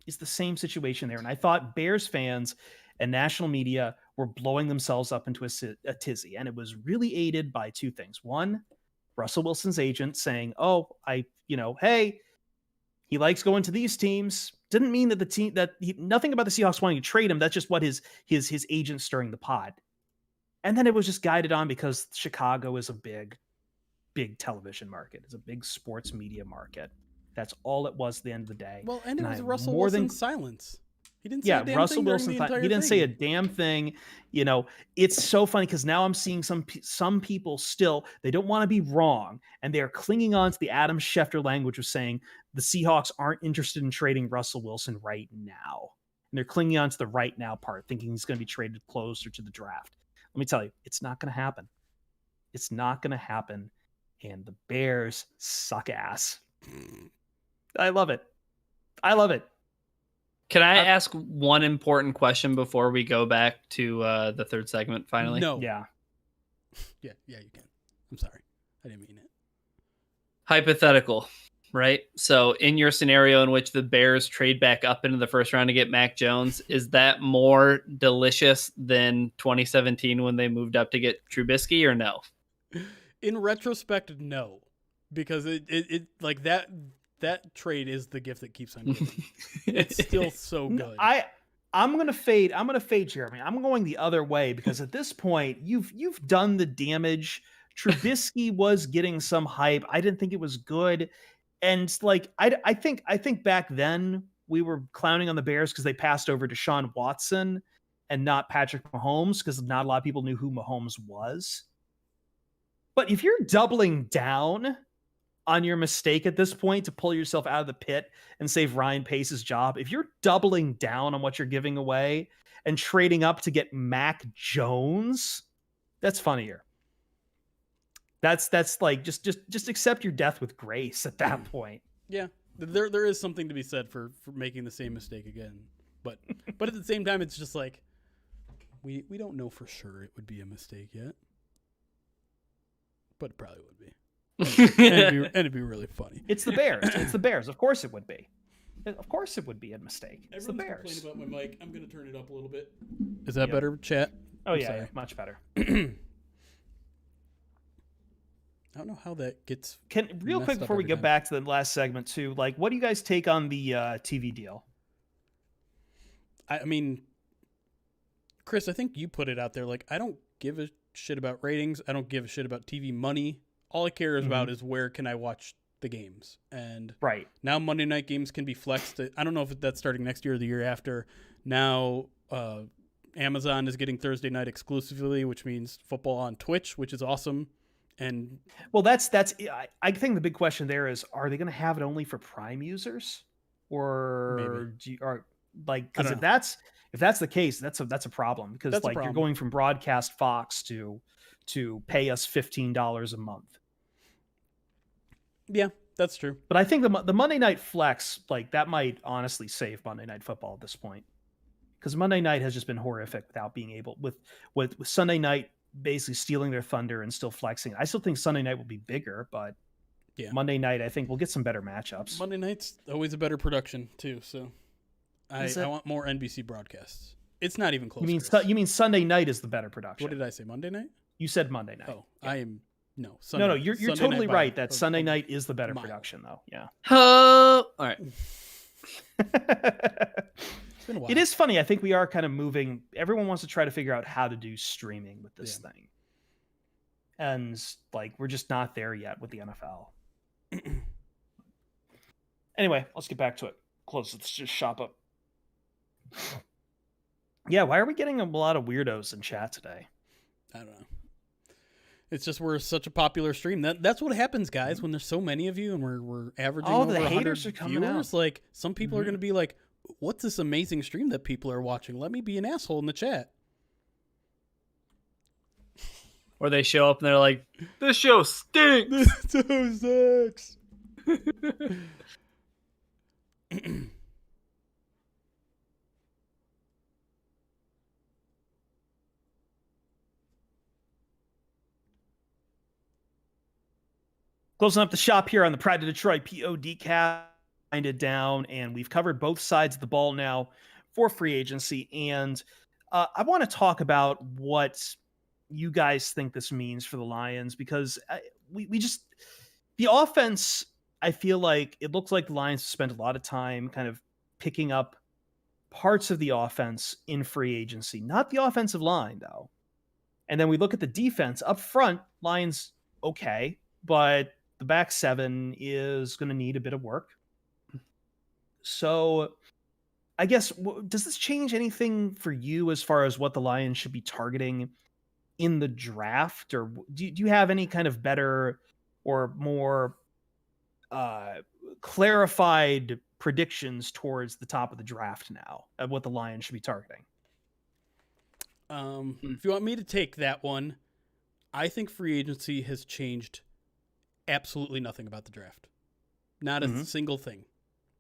It's the same situation there. And I thought Bears fans and national media were blowing themselves up into a tizzy. And it was really aided by 2 things. One, Russell Wilson's agent saying, hey, he likes going to these teams. Didn't mean that nothing about the Seahawks wanting to trade him. That's just what his agent stirring the pot. And then it was just guided on because Chicago is a big television market. It's a big sports media market. That's all it was at the end of the day. Well, and it was Russell Wilson's silence. He didn't say a damn Russell thing Wilson. He didn't say a damn thing. It's so funny because now I'm seeing some people still, they don't want to be wrong, and they are clinging on to the Adam Schefter language of saying the Seahawks aren't interested in trading Russell Wilson right now, and they're clinging on to the right now part, thinking he's going to be traded closer to the draft. Let me tell you, it's not going to happen. It's not going to happen, and the Bears suck ass. I love it. Can I ask one important question before we go back to the third segment finally? No. Yeah, you can. I'm sorry. I didn't mean it. Hypothetical, right? So in your scenario in which the Bears trade back up into the first round to get Mac Jones, is that more delicious than 2017 when they moved up to get Trubisky, or no? In retrospect, no. Because it like that trade is the gift that keeps on giving. It's still so good. I'm gonna fade Jeremy. I'm going the other way because at this point you've done the damage. Trubisky was getting some hype. I didn't think it was good, and like I think back then we were clowning on the Bears because they passed over Deshaun Watson and not Patrick Mahomes because not a lot of people knew who Mahomes was. But if you're doubling down on your mistake at this point to pull yourself out of the pit and save Ryan Pace's job, if you're doubling down on what you're giving away and trading up to get Mac Jones, that's funnier. That's like just accept your death with grace at that point. Yeah. There is something to be said for making the same mistake again. But at the same time, it's just like we don't know for sure it would be a mistake yet. But it probably would be. And it'd be really funny. It's the Bears. It's the Bears. Of course it would be. Of course it would be a mistake. It's the Bears. Everyone's complaining about my mic. I'm going to turn it up a little bit. Is that better, chat? Oh, yeah, much better. I don't know how that gets. Real quick before we go back to the last segment too, like, what do you guys take on the TV deal? I mean, Chris, I think you put it out there. Like, I don't give a shit about ratings. I don't give a shit about TV money. All I care about is where can I watch the games. And right now Monday night games can be flexed. I don't know if that's starting next year or the year after. Now Amazon is getting Thursday night exclusively, which means football on Twitch, which is awesome. And well, that's I think the big question there is, are they going to have it only for Prime users, or because if that's the case, that's a problem, because you're going from broadcast Fox to pay us $15 a month. Yeah, that's true. But I think the Monday Night Flex, like, that might honestly save Monday Night Football at this point, because Monday night has just been horrific without being able with Sunday night basically stealing their thunder and still flexing. I still think Sunday night will be bigger, but yeah, Monday night I think we'll get some better matchups. Monday night's always a better production too, so I want more NBC broadcasts. It's not even close. You mean Sunday night is the better production? What did I say? Monday night? You said Monday night. Oh, yeah. I am no. Sunday, no, you're totally right. That Sunday night is the better production, though. Yeah. All right. It is funny. I think we are kind of moving. Everyone wants to try to figure out how to do streaming with this thing. And like, we're just not there yet with the NFL. Anyway, let's get back to it. Let's just shop up. Yeah, why are we getting a lot of weirdos in chat today? I don't know. It's just we're such a popular stream. That's what happens, guys, when there's so many of you and we're averaging over 100 haters are coming viewers. Out. Like, some people are going to be like, what's this amazing stream that people are watching? Let me be an asshole in the chat. Or they show up and they're like, this show stinks. This show sucks. Closing up the shop here on the Pride of Detroit PODcast. It down, and we've covered both sides of the ball now for free agency, and I want to talk about what you guys think this means for the Lions, because we just, the offense, I feel like it looks like the Lions spent a lot of time kind of picking up parts of the offense in free agency, not the offensive line though. And then we look at the defense up front. Lions okay, but the back seven is going to need a bit of work. So I guess, does this change anything for you as far as what the Lions should be targeting in the draft? Or do you have any kind of better or more clarified predictions towards the top of the draft now of what the Lions should be targeting? If you want me to take that one, I think free agency has changed absolutely nothing about the draft. Not a single thing.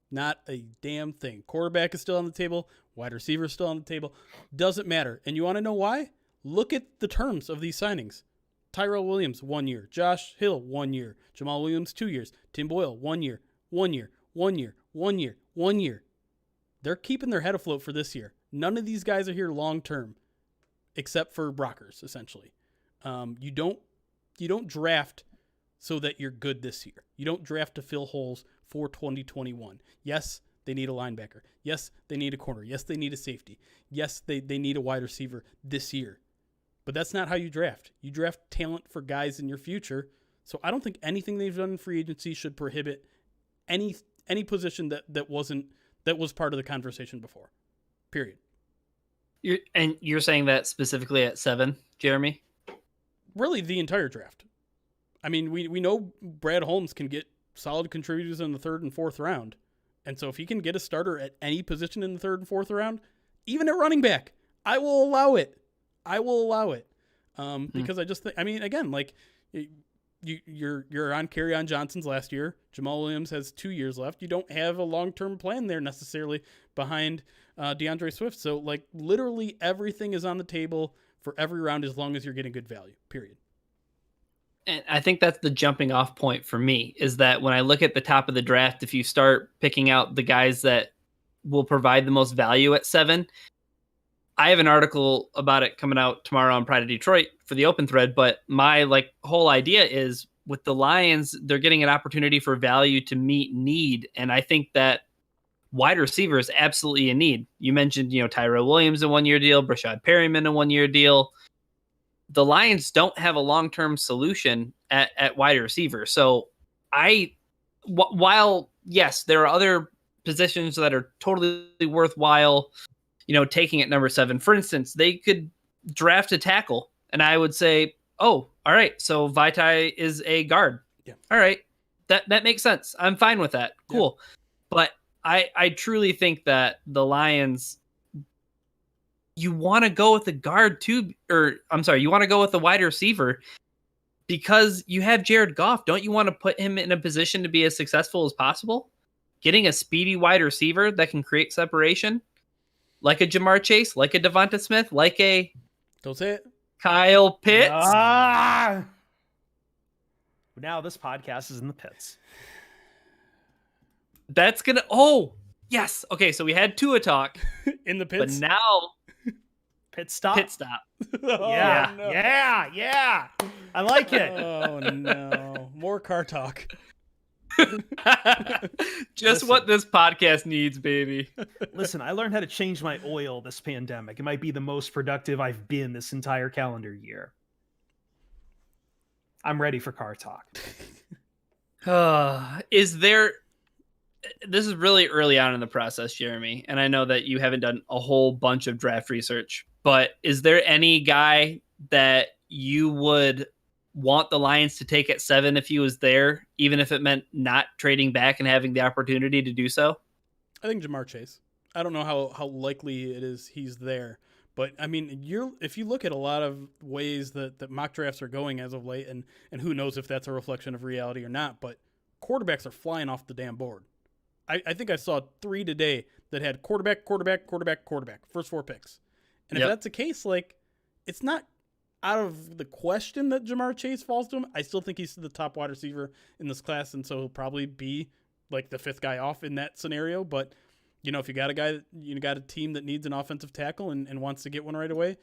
Not a damn thing. Quarterback is still on the table. Wide receiver is still on the table. Doesn't matter. And you want to know why? Look at the terms of these signings. Tyrell Williams, 1 year. Josh Hill, 1 year. Jamal Williams, 2 years. Tim Boyle, 1 year. 1 year. 1 year. 1 year. 1 year. They're keeping their head afloat for this year. None of these guys are here long term, except for Brockers, essentially. You don't draft so that you're good this year. You don't draft to fill holes for 2021. Yes, they need a linebacker. Yes, they need a corner. Yes, they need a safety. Yes, they need a wide receiver this year. But that's not how you draft. You draft talent for guys in your future. So I don't think anything they've done in free agency should prohibit any position that was part of the conversation before. Period. You're saying that specifically at 7, Jeremy? Really, the entire draft. I mean, we know Brad Holmes can get solid contributors in the 3rd and 4th round. And so if he can get a starter at any position in the 3rd and 4th round, even at running back, I will allow it. Because I just think, I mean, again, like, you're on Kerryon Johnson's last year. Jamal Williams has 2 years left. You don't have a long-term plan there necessarily behind DeAndre Swift. So like literally everything is on the table for every round as long as you're getting good value, period. And I think that's the jumping off point for me, is that when I look at the top of the draft, if you start picking out the guys that will provide the most value at 7, I have an article about it coming out tomorrow on Pride of Detroit for the open thread, but my whole idea is with the Lions, they're getting an opportunity for value to meet need. And I think that wide receiver is absolutely a need. You mentioned, Tyrell Williams, a 1-year deal, Brashad Perryman, a 1-year deal. The Lions don't have a long-term solution at wide receiver. So while yes, there are other positions that are totally worthwhile, taking at number 7, for instance, they could draft a tackle and I would say, oh, all right. So Vaitai is a guard. Yeah. All right. That makes sense. I'm fine with that. Cool. Yeah. But I truly think that the Lions, you want to go with the guard too, you want to go with the wide receiver because you have Jared Goff. Don't you want to put him in a position to be as successful as possible? Getting a speedy wide receiver that can create separation, like a Jamar Chase, like a Devonta Smith, like a don't say it, Kyle Pitts. Now this podcast is in the pits. That's gonna. Oh yes. Okay, so we had Tua talk in the pits, but now pit stop. Oh, yeah, no. yeah. I like it. Oh no, more car talk. Just what this podcast needs, baby. Listen, I learned how to change my oil this pandemic. It might be the most productive I've been this entire calendar year. I'm ready for car talk. This is really early on in the process, Jeremy, and I know that you haven't done a whole bunch of draft research, but is there any guy that you would want the Lions to take at 7 if he was there, even if it meant not trading back and having the opportunity to do so? I think Jamar Chase. I don't know how likely it is he's there, but I mean, if you look at a lot of ways that mock drafts are going as of late, and who knows if that's a reflection of reality or not, but quarterbacks are flying off the damn board. I think I saw 3 today that had quarterback, first 4 picks. And if that's the case, it's not out of the question that Jamar Chase falls to him. I still think he's the top wide receiver in this class, and so he'll probably be the 5th guy off in that scenario. But, if you got a team that needs an offensive tackle and wants to get one right away,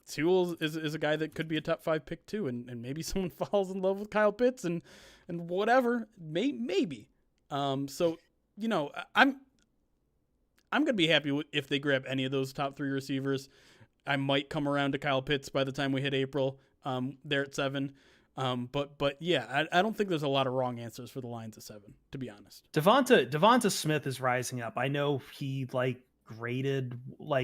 Sewell is a guy that could be a top 5 pick too, and maybe someone falls in love with Kyle Pitts and whatever, maybe. So, I'm going to be happy if they grab any of those top 3 receivers. I might come around to Kyle Pitts by the time we hit April. There at 7. But yeah, I don't think there's a lot of wrong answers for the Lions at 7, to be honest. Devonta Smith is rising up. I know he graded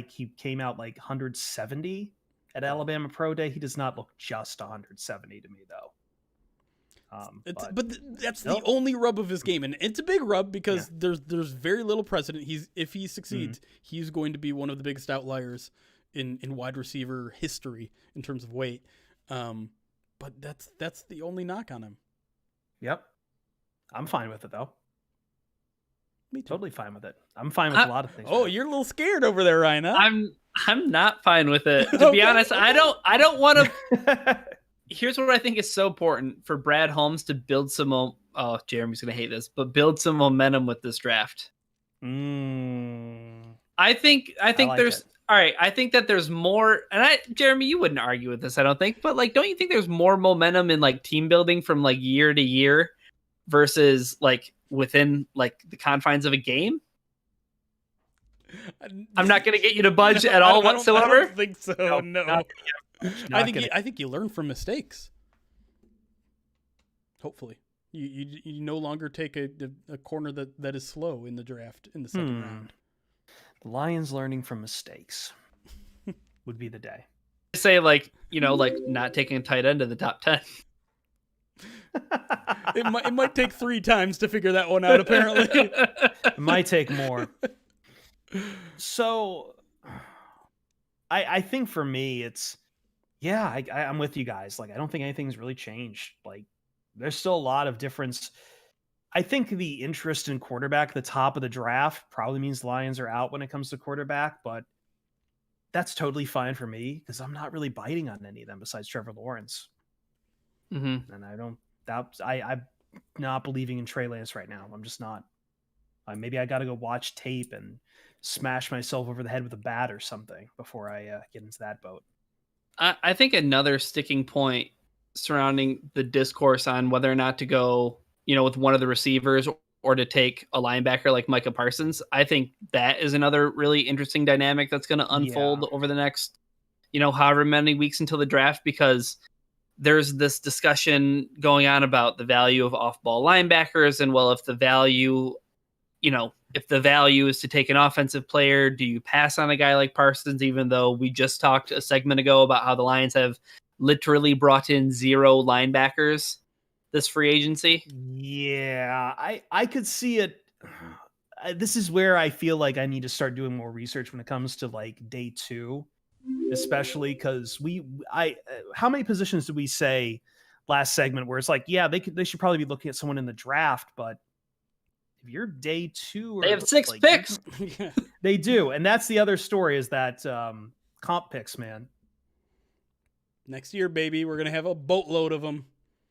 he came out 170 at Alabama Pro Day. He does not look just 170 to me though. But that's the only rub of his game, and it's a big rub because there's very little precedent. If he succeeds, he's going to be one of the biggest outliers in wide receiver history in terms of weight. But that's the only knock on him. Yep. I'm fine with it though. Me too. Totally fine with it. I'm fine with a lot of things. Oh, you're a little scared over there, Ryan. Huh? I'm not fine with it. To be honest, I don't want to. Here's what I think is so important for Brad Holmes to build some. Oh, Jeremy's gonna hate this, but build some momentum with this draft. I think there's. All right, I think that there's more, and Jeremy, you wouldn't argue with this, I don't think, but don't you think there's more momentum in team building from year to year versus within the confines of a game? I'm not going to get you to budge at all whatsoever. I don't think so. No. I think you learn from mistakes. Hopefully, you no longer take a corner that is slow in the draft in the second round. The Lions learning from mistakes would be the day. Say not taking a tight end to the top 10. It might take 3 times to figure that one out. Apparently, it might take more. So, I think for me, it's I'm with you guys. I don't think anything's really changed. There's still a lot of difference. I think the interest in quarterback at the top of the draft probably means the Lions are out when it comes to quarterback, but that's totally fine for me because I'm not really biting on any of them besides Trevor Lawrence. Mm-hmm. And I don't that I'm not believing in Trey Lance right now. I'm just not. Maybe I got to go watch tape and smash myself over the head with a bat or something before I get into that boat. I think another sticking point surrounding the discourse on whether or not to go, with one of the receivers or to take a linebacker like Micah Parsons, I think that is another really interesting dynamic that's going to unfold over the next, however many weeks until the draft, because there's this discussion going on about the value of off-ball linebackers and, well, if the value is to take an offensive player, do you pass on a guy like Parsons, even though we just talked a segment ago about how the Lions have literally brought in 0 linebackers this free agency? Yeah, I could see it. This is where I feel like I need to start doing more research when it comes to like day 2, especially because how many positions did we say last segment where it's like, yeah, they should probably be looking at someone in the draft, but if you're day 2 or They have 6 like, picks. They do, and that's the other story is that comp picks, man. Next year, baby, we're gonna have a boatload of them.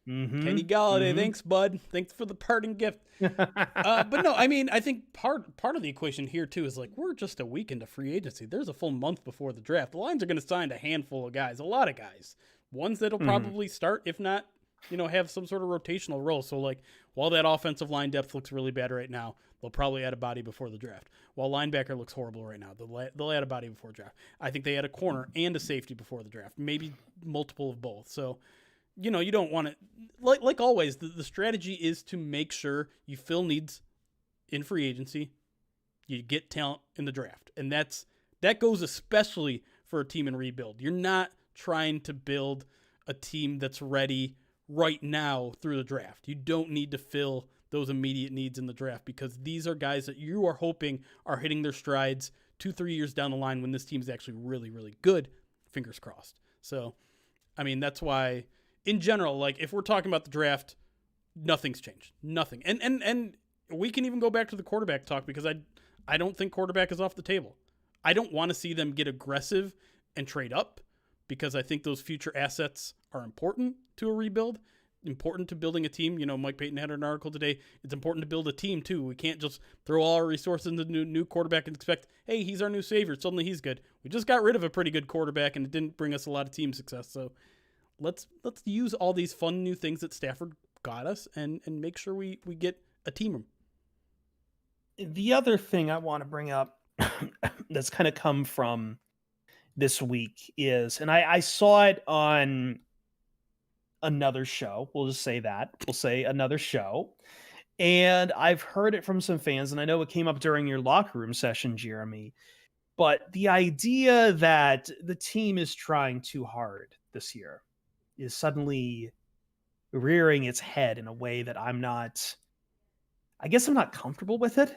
Mm-hmm. Kenny Galladay, thanks, bud. Thanks for the parting gift. But no, I mean, I think part of the equation here too is like we're just a week into free agency. There's a full month before the draft. The Lions are going to sign a handful of guys, a lot of guys, ones that'll probably start, if not, have some sort of rotational role. So like, while that offensive line depth looks really bad right now, they'll probably add a body before the draft. While linebacker looks horrible right now, they'll add a body before draft. I think they add a corner and a safety before the draft, maybe multiple of both. So, you don't want to, like always, the strategy is to make sure you fill needs in free agency, you get talent in the draft. And that goes especially for a team in rebuild. You're not trying to build a team that's ready right now through the draft. You don't need to fill those immediate needs in the draft because these are guys that you are hoping are hitting their strides 2-3 years down the line when this team's actually really, really good. Fingers crossed. So, I mean, that's why in general, like if we're talking about the draft, nothing's changed. Nothing. And we can even go back to the quarterback talk because I don't think quarterback is off the table. I don't want to see them get aggressive and trade up because I think those future assets are important to a rebuild, important to building a team. Mike Payton had an article today. It's important to build a team too. We can't just throw all our resources into the new quarterback and expect, hey, he's our new savior. Suddenly he's good. We just got rid of a pretty good quarterback and it didn't bring us a lot of team success. So let's use all these fun new things that Stafford got us and make sure we get a team. The other thing I want to bring up that's kind of come from this week is, and I saw it on another show. We'll just say that. We'll say another show. And I've heard it from some fans, and I know it came up during your locker room session, Jeremy. But the idea that the team is trying too hard this year is suddenly rearing its head in a way that I'm not comfortable with it.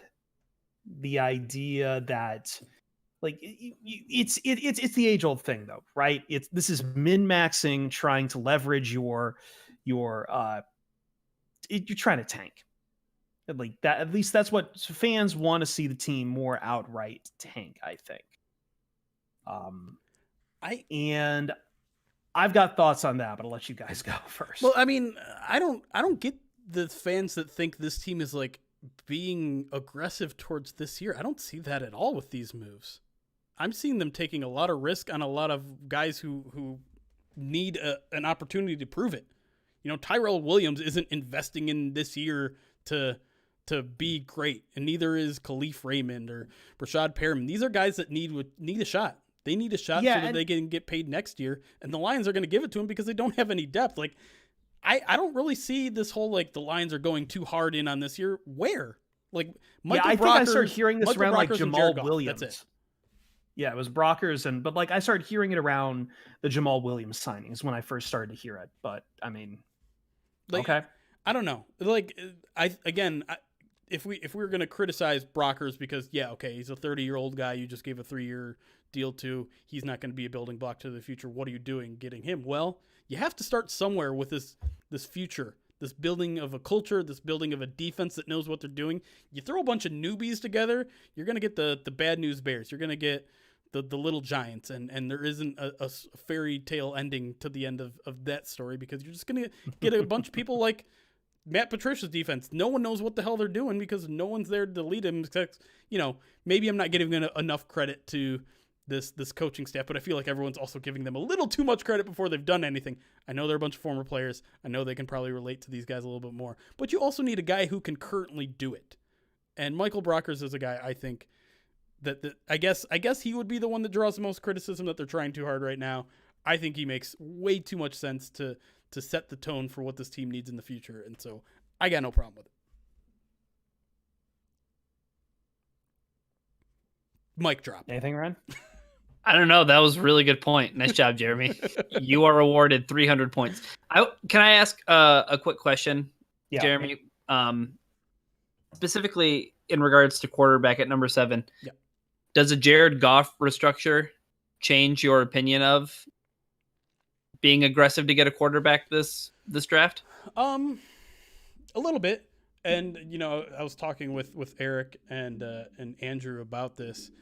The idea that like it's the age old thing though, right? This is min-maxing, trying to leverage your you're trying to tank. Like that, at least that's what fans want to see the team more outright tank, I think. I've got thoughts on that, but I'll let you guys go first. Well, I mean, I don't get the fans that think this team is like being aggressive towards this year. I don't see that at all with these moves. I'm seeing them taking a lot of risk on a lot of guys who need an opportunity to prove it. Tyrell Williams isn't investing in this year to be great, and neither is Khalif Raymond or Brashad Perriman. These are guys that need a shot. They need a shot so that they can get paid next year, and the Lions are going to give it to them because they don't have any depth. Like, I don't really see this whole, like, the Lions are going too hard in on this year. Where? Like, I think I started hearing this around, like, Jamal Williams. That's it. Yeah, it was Brockers, but, like, I started hearing it around the Jamal Williams signings when I first started to hear it. But, I mean, like, okay. I don't know. Like, if we were going to criticize Brockers because, he's a 30-year-old guy you just gave a 3-year deal to, he's not going to be a building block to the future. What are you doing getting him? Well, you have to start somewhere with this future this building of a culture, this building of a defense that knows what they're doing. You throw a bunch of newbies together, you're going to get the bad news bears. You're going to get the little giants, and there isn't a fairy tale ending to the end of that story, because you're just going to get a bunch of people like Matt Patricia's defense. No one knows what the hell they're doing because no one's there to lead him. Except, maybe I'm not giving enough credit to this coaching staff, but I feel like everyone's also giving them a little too much credit before they've done anything. I know they're a bunch of former players. I know they can probably relate to these guys a little bit more, but you also need a guy who can currently do it. And Michael Brockers is a guy, I think, that I guess he would be the one that draws the most criticism, that they're trying too hard right now. I think he makes way too much sense to set the tone for what this team needs in the future, and so I got no problem with it. Mic drop. Anything, Ren? I don't know. That was a really good point. Nice job, Jeremy. You are awarded 300 points. Can I ask a quick question, Jeremy? Specifically in regards to quarterback at number 7. Yeah. Does a Jared Goff restructure change your opinion of being aggressive to get a quarterback this draft? A little bit. And I was talking with Eric and Andrew about this,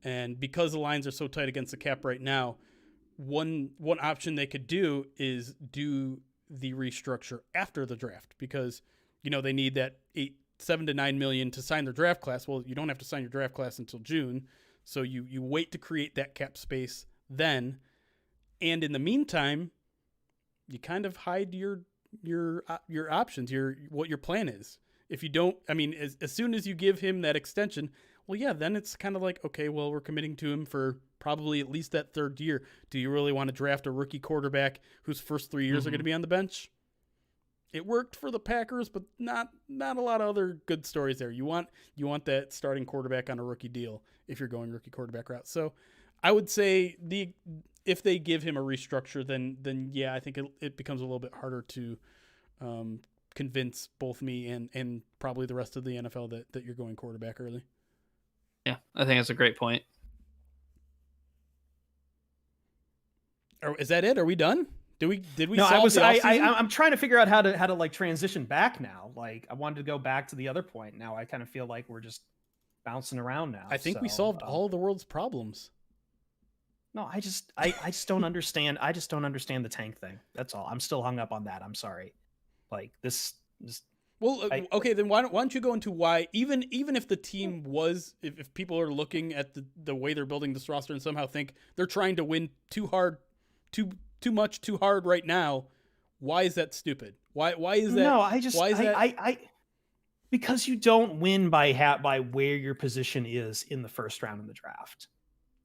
and because the lines are so tight against the cap right now, one option they could do is do the restructure after the draft, because they need that 7 to 9 million to sign their draft class. Well, you don't have to sign your draft class until June, so you wait to create that cap space then, and in the meantime, you kind of hide your options, what your plan is. If you don't, as soon as you give him that extension, well, yeah, then it's kind of like, okay, well, we're committing to him for probably at least that third year. Do you really want to draft a rookie quarterback whose first 3 years are going to be on the bench? It worked for the Packers, but not a lot of other good stories there. You want that starting quarterback on a rookie deal if you're going rookie quarterback route. So I would say if they give him a restructure, then yeah, I think it becomes a little bit harder to convince both me and probably the rest of the NFL that you're going quarterback early. Yeah, I think that's a great point. Is that it? Are we done? Did we? No, solve the offseason? I'm trying to figure out how to like transition back now. Like, I wanted to go back to the other point. Now I kind of feel like we're just bouncing around now. I think we solved all of the world's problems. No, I just don't understand. I just don't understand the tank thing. That's all. I'm still hung up on that. I'm sorry. Like this. Well, okay, then why don't you go into why, even if the team was, if people are looking at the way they're building this roster and somehow think they're trying to win too hard, too much, too hard right now, why is that stupid? Why is that? No, because you don't win by where your position is in the first round of the draft.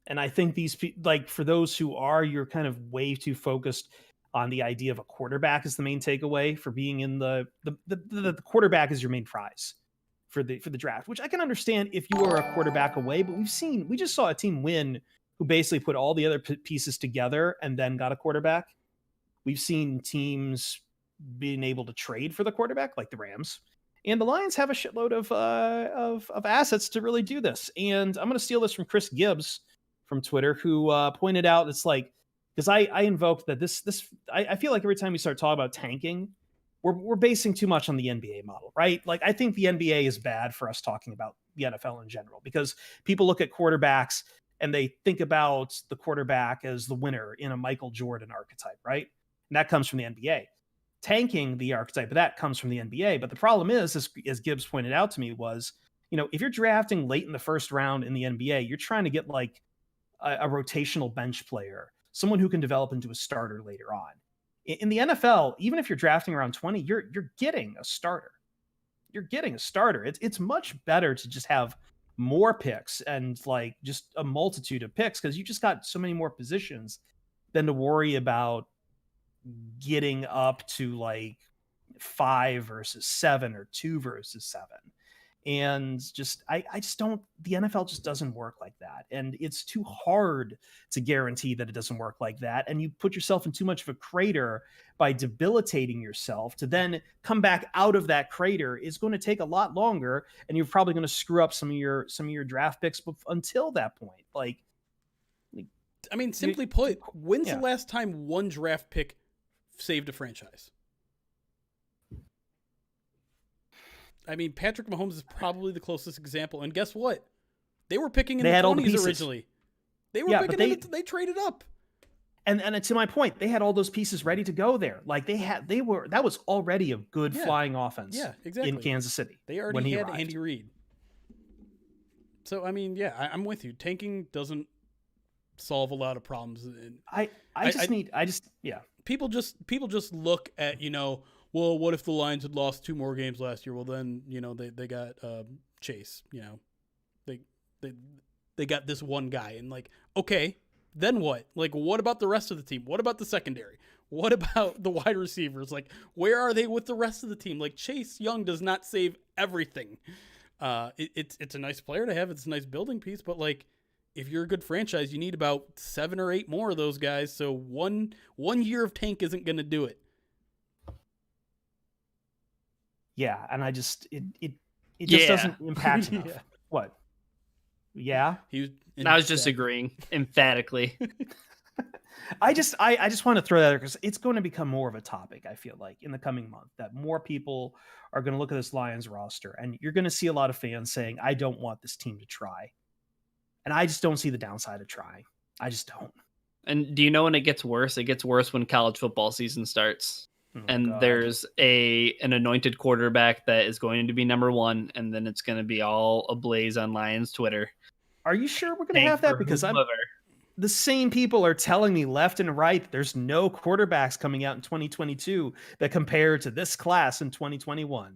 And I think for those who you're kind of way too focused on the idea of a quarterback is the main takeaway for being in the quarterback is your main prize for the draft, which I can understand if you are a quarterback away, but we just saw a team win who basically put all the other pieces together and then got a quarterback. We've seen teams being able to trade for the quarterback, like the Rams, and the Lions have a shitload of assets to really do this. And I'm going to steal this from Chris Gibbs from Twitter, who pointed out, it's like, because I invoked that I feel like every time we start talking about tanking, we're basing too much on the NBA model, right? Like, I think the NBA is bad for us talking about the NFL in general, because people look at quarterbacks and they think about the quarterback as the winner in a Michael Jordan archetype, right? And that comes from the NBA. Tanking, the archetype of that, comes from the NBA. But the problem is, as Gibbs pointed out to me, was, if you're drafting late in the first round in the NBA, you're trying to get like a rotational bench player, someone who can develop into a starter later on. In the NFL, even if you're drafting around 20, you're getting a starter. You're getting a starter. It's much better to just have more picks and like just a multitude of picks, because you just got so many more positions than to worry about getting up to like 5 versus 7 or 2 versus 7. And I just don't, the NFL just doesn't work like that. And it's too hard to guarantee that it doesn't work like that. And you put yourself in too much of a crater by debilitating yourself. To then come back out of that crater is going to take a lot longer. And you're probably going to screw up some of your draft picks until that point. Like, I mean, simply put, when's the last time one draft pick saved a franchise? I mean, Patrick Mahomes is probably the closest example. And guess what? They were picking in They the had all the 20s pieces. originally. They were Yeah, picking but they traded up. And to my point, they had all those pieces ready to go there. Like that was already a good flying offense. Yeah, exactly. In Kansas City. They when already he had arrived. Andy Reid. So I mean, yeah, I'm with you. Tanking doesn't solve a lot of problems. People just look at, well, what if the Lions had lost 2 more games last year? Well, then, they got Chase, they got this one guy, and like, okay, then what? Like, what about the rest of the team? What about the secondary? What about the wide receivers? Like, where are they with the rest of the team? Like, Chase Young does not save everything. It's a nice player to have. It's a nice building piece, but like, if you're a good franchise, you need about 7 or 8 more of those guys. So one year of tank isn't going to do it. Yeah, and it just doesn't impact enough. Yeah. What? Yeah. I was just agreeing emphatically. I just want to throw that there because it's going to become more of a topic, I feel like, in the coming month, that more people are going to look at this Lions roster, and you're going to see a lot of fans saying, I don't want this team to try. And I just don't see the downside of trying. I just don't. And do you know when it gets worse? It gets worse when college football season starts. And there's an anointed quarterback that is going to be number 1, and then it's going to be all ablaze on Lions Twitter. Are you sure we're going to have that? Because the same people are telling me left and right there's no quarterbacks coming out in 2022 that compare to this class in 2021.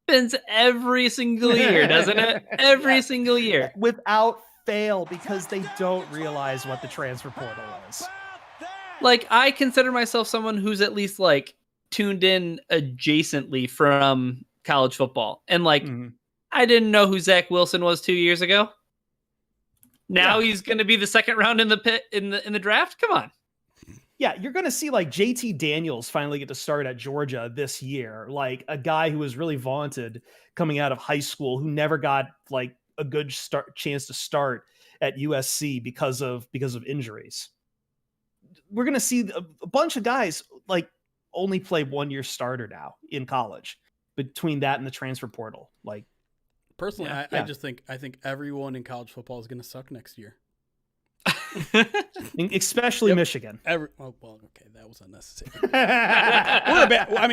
Happens every single year, doesn't it? Every single year. Without fail, because they don't realize what the transfer portal is. Like, I consider myself someone who's at least like tuned in adjacently from college football. And like, I didn't know who Zach Wilson was 2 years ago. Now he's going to be the second round in the draft. Come on. Yeah, you're going to see like JT Daniels finally get to start at Georgia this year. Like a guy who was really vaunted coming out of high school, who never got like a good chance to start at USC because of injuries. We're going to see a bunch of guys like only play 1 year starter now in college between that and the transfer portal. Like, personally, I think everyone in college football is going to suck next year. Especially Michigan. Okay, that was unnecessary.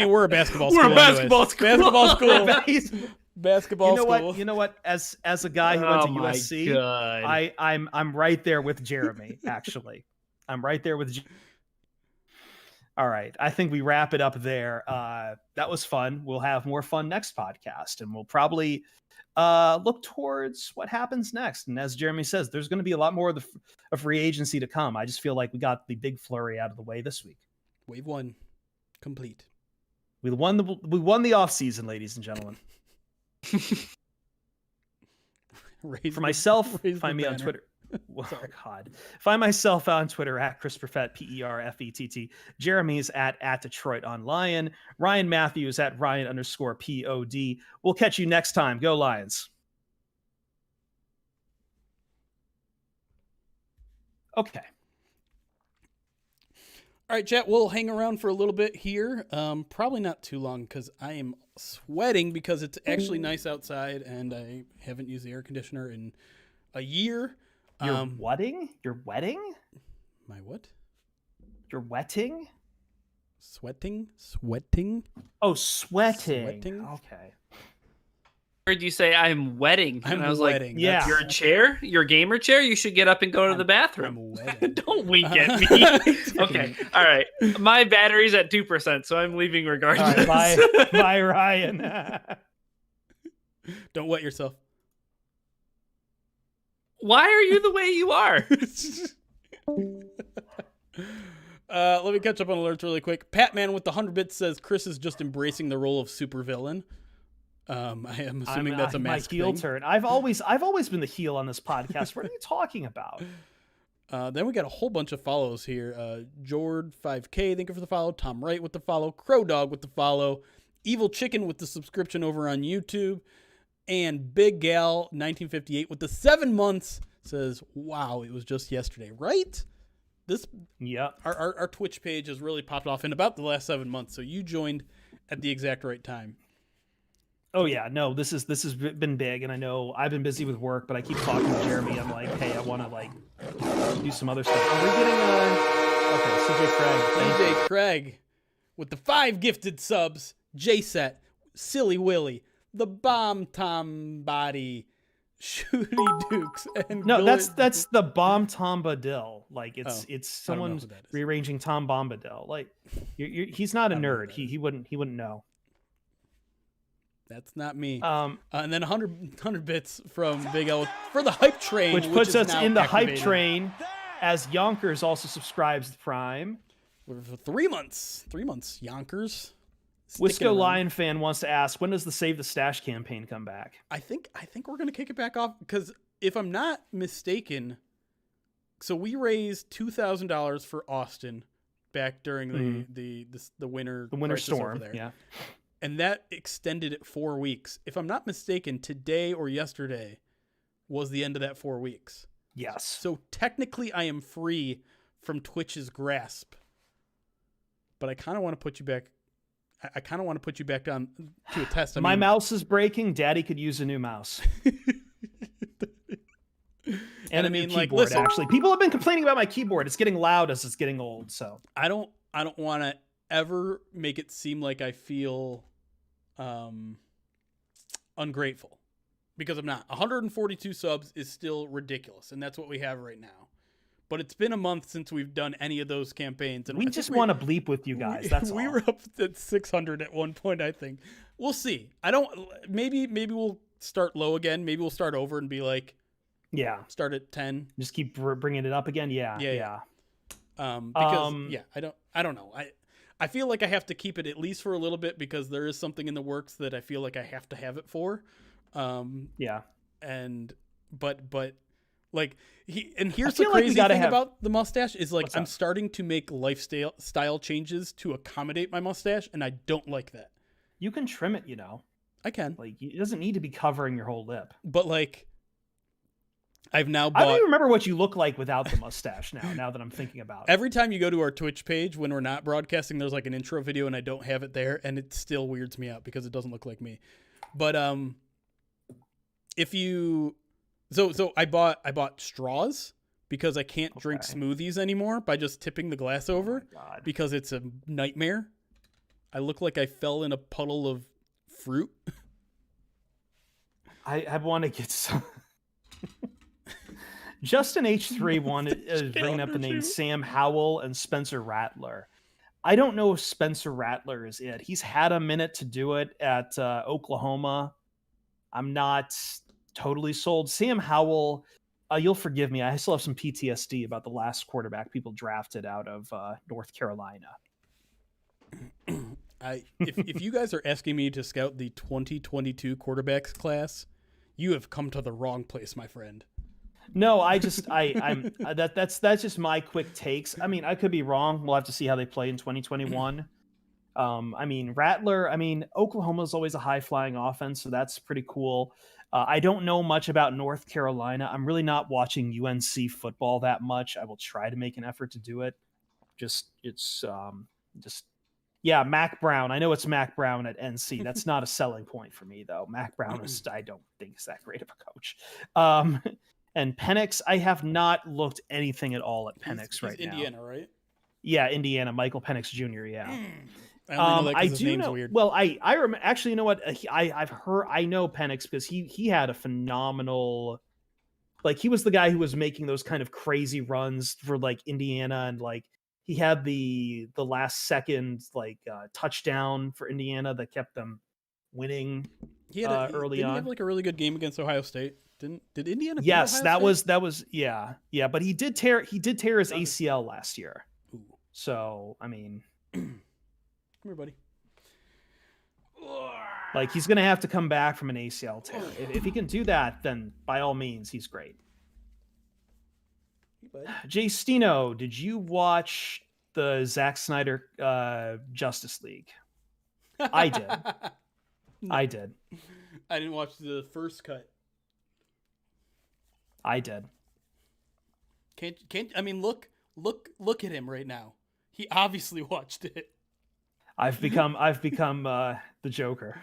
We're a basketball school. We're a basketball school. Basketball school. You know what? As a guy who went to USC, I'm right there with Jeremy. Actually, I'm right there with. All right, I think we wrap it up there. That was fun. We'll have more fun next podcast, and we'll probably look towards what happens next. And as Jeremy says, there's going to be a lot more of the free agency to come. I just feel like we got the big flurry out of the way this week. Wave 1 complete. We won the off season, ladies and gentlemen. For myself, find me on Twitter. Oh, God. Find myself on Twitter at Chris Perfett, PERFETT. Jeremy's at Detroit on Lion. Ryan Matthews at Ryan_POD. We'll catch you next time. Go Lions. Okay. All right, chat. We'll hang around for a little bit here. Probably not too long because I am sweating because it's actually nice outside and I haven't used the air conditioner in a year. You're wetting? You're wetting? My what? You're wetting? Sweating? Oh, sweating. Okay. I heard you say I'm wetting. And I was wetting. Like, yeah. Your chair? Your gamer chair? You should get up and go to the bathroom. Don't wink at me. Okay. All right. My battery's at 2%, so I'm leaving regardless. All right, bye, Ryan. Don't wet yourself. Why are you the way you are? Let me catch up on alerts really quick. Patman with the 100 bits says Chris is just embracing the role of supervillain. I am assuming that's a mask my heel thing. turn. I've always been the heel on this podcast. What are you talking about? Then we got a whole bunch of follows here. Jord 5K, thank you for the follow. Tom Wright with the follow. Crow Dog with the follow. Evil Chicken with the subscription over on YouTube. And Big Gal 1958 with the 7 months says, "Wow, it was just yesterday, right?" Our Twitch page has really popped off in about the last 7 months, so you joined at the exact right time. Oh yeah, no, this has been big, and I know I've been busy with work, but I keep talking to Jeremy. I'm like, hey, I want to like do some other stuff. Are we getting okay, CJ Craig, CJ Craig with the 5 gifted subs. J-Set, Silly Willy, the Bomb Tom Body, Shooty Dukes, and No, that's the Bomb Tombadil. Like it's I don't know someone's who that is. rearranging Tom Bombadil. Like he's not a I don't know who nerd. that He wouldn't know. That's not me. Um, And then 100 bits from Big L for the hype train, which puts is us now in the activated. hype train, as Yonkers also subscribes to Prime. For 3 months. 3 months, Yonkers. Wisco around. Lion fan wants to ask, when does the Save the Stash campaign come back? I think we're gonna kick it back off because if I'm not mistaken, so we raised $2,000 for Austin back during the winter crisis storm. over there. Yeah. And that extended it 4 weeks. If I'm not mistaken, today or yesterday was the end of that 4 weeks. Yes. So technically I am free from Twitch's grasp. But I kind of want to put you back. I kind of want to put you back down to a test. My mouse is breaking. Daddy could use a new mouse. And a new keyboard, listen, actually. People have been complaining about my keyboard. It's getting loud as it's getting old. So I don't want to ever make it seem like I feel ungrateful, because I'm not. 142 subs is still ridiculous, and that's what we have right now. But it's been a month since we've done any of those campaigns, and we just want to bleep with you guys. That's we all. were up at 600 at one point. I think we'll see. I don't. Maybe we'll start low again. Maybe we'll start over and be like, yeah, start at 10. Just keep bringing it up again. Yeah. Because I don't know. I feel like I have to keep it at least for a little bit because there is something in the works that I feel like I have to have it for. And but like here's the crazy thing about the mustache is like I'm starting to make lifestyle changes to accommodate my mustache, and I don't like that. You can trim it, you know. I can. Like it doesn't need to be covering your whole lip. But like I've now bought... I don't even remember what you look like without the mustache now that I'm thinking about it. Every time you go to our Twitch page when we're not broadcasting, there's like an intro video and I don't have it there, and it still weirds me out because it doesn't look like me. But if you so I bought straws because I can't drink smoothies anymore by just tipping the glass over because it's a nightmare. I look like I fell in a puddle of fruit. I want to get some. Justin H3 is bringing up the name Sam Howell and Spencer Rattler. I don't know if Spencer Rattler is it. He's had a minute to do it at Oklahoma. I'm not totally sold. Sam Howell, you'll forgive me. I still have some PTSD about the last quarterback people drafted out of North Carolina. If you guys are asking me to scout the 2022 quarterbacks class, you have come to the wrong place, my friend. No, I'm that's just my quick takes. I mean, I could be wrong. We'll have to see how they play in 2021. I mean, Rattler, Oklahoma's always a high-flying offense, so that's pretty cool. I don't know much about North Carolina. I'm really not watching UNC football that much. I will try to make an effort to do it. Yeah, Mac Brown. I know it's Mac Brown at NC. That's not a selling point for me, though. Mac Brown I don't think is that great of a coach. And Penix, I have not looked anything at all at Penix right now. Indiana, right? Yeah, Indiana. Michael Penix Jr. Yeah. I do know. Weird. Well, I remember. Actually, you know what? I know Penix because he had a phenomenal. Like he was the guy who was making those kind of crazy runs for like Indiana, and like he had the last second touchdown for Indiana that kept them winning. He had early on. He have like a really good game against Ohio State. Did Indiana? Yes, that was yeah. But he did tear his ACL last year. Ooh. So I mean, come here, buddy. Like he's gonna have to come back from an ACL tear. If he can do that, then by all means, he's great. Jay Stino, did you watch the Zack Snyder Justice League? I did. No. I did. I didn't watch the first cut. I did. Can't I mean look at him right now. He obviously watched it. I've become the Joker.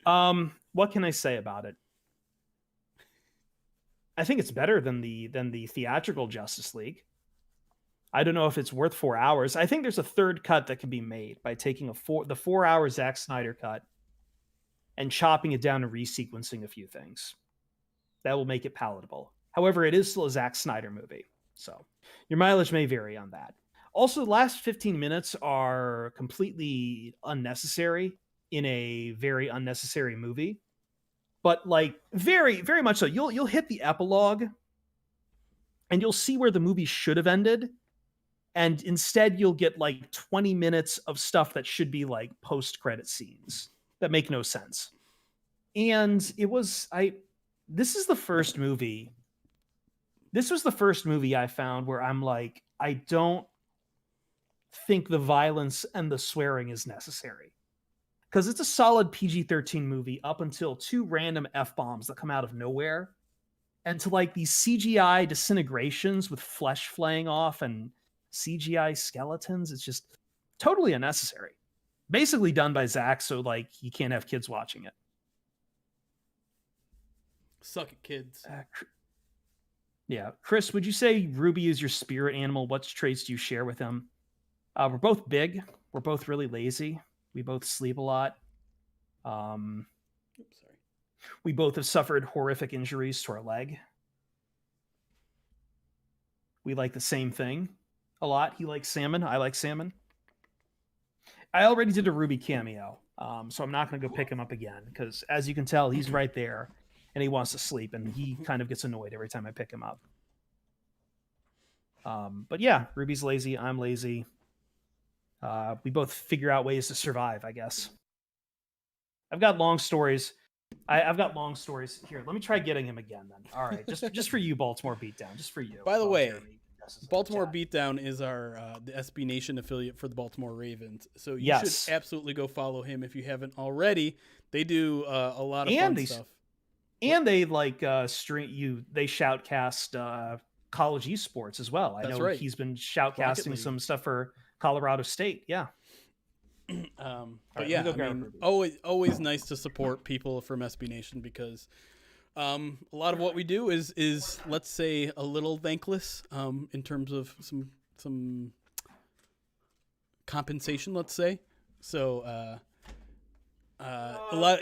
What can I say about it? I think it's better than the theatrical Justice League. I don't know if it's worth 4 hours. I think there's a third cut that can be made by taking the 4 hour Zack Snyder cut and chopping it down and resequencing a few things. That will make it palatable. However, it is still a Zack Snyder movie, so your mileage may vary on that. Also, the last 15 minutes are completely unnecessary in a very unnecessary movie, but like very, very much so. You'll hit the epilogue, and you'll see where the movie should have ended, and instead you'll get like 20 minutes of stuff that should be like post-credit scenes that make no sense. And this was the first movie I found where I'm like, I don't think the violence and the swearing is necessary, because it's a solid PG-13 movie up until 2 random F-bombs that come out of nowhere, and to like these CGI disintegrations with flesh flaying off and CGI skeletons. It's just totally unnecessary. Basically done by Zach, so like you can't have kids watching it. Suck it, kids. Yeah. Chris, would you say Ruby is your spirit animal? What traits do you share with him? We're both big. We're both really lazy. We both sleep a lot. Oops, sorry. We both have suffered horrific injuries to our leg. We like the same thing a lot. He likes salmon. I like salmon. I already did a Ruby cameo, so I'm not going to go pick him up again, because as you can tell, he's right there, and he wants to sleep, and he kind of gets annoyed every time I pick him up. But yeah, Ruby's lazy. I'm lazy. We both figure out ways to survive, I guess. I've got long stories. I've got long stories here. Let me try getting him again then. All right, just for you, Baltimore Beatdown. Just for you. By the way, Jeremy, Baltimore Beatdown is our the SB Nation affiliate for the Baltimore Ravens. So you should absolutely go follow him if you haven't already. They do a lot of fun stuff. And they like they shoutcast college esports as well. I know he's been shoutcasting some stuff for Colorado State. Yeah. But yeah, I mean, always nice to support people from SB Nation, because a lot of what we do is let's say a little thankless in terms of some compensation, let's say. So a lot.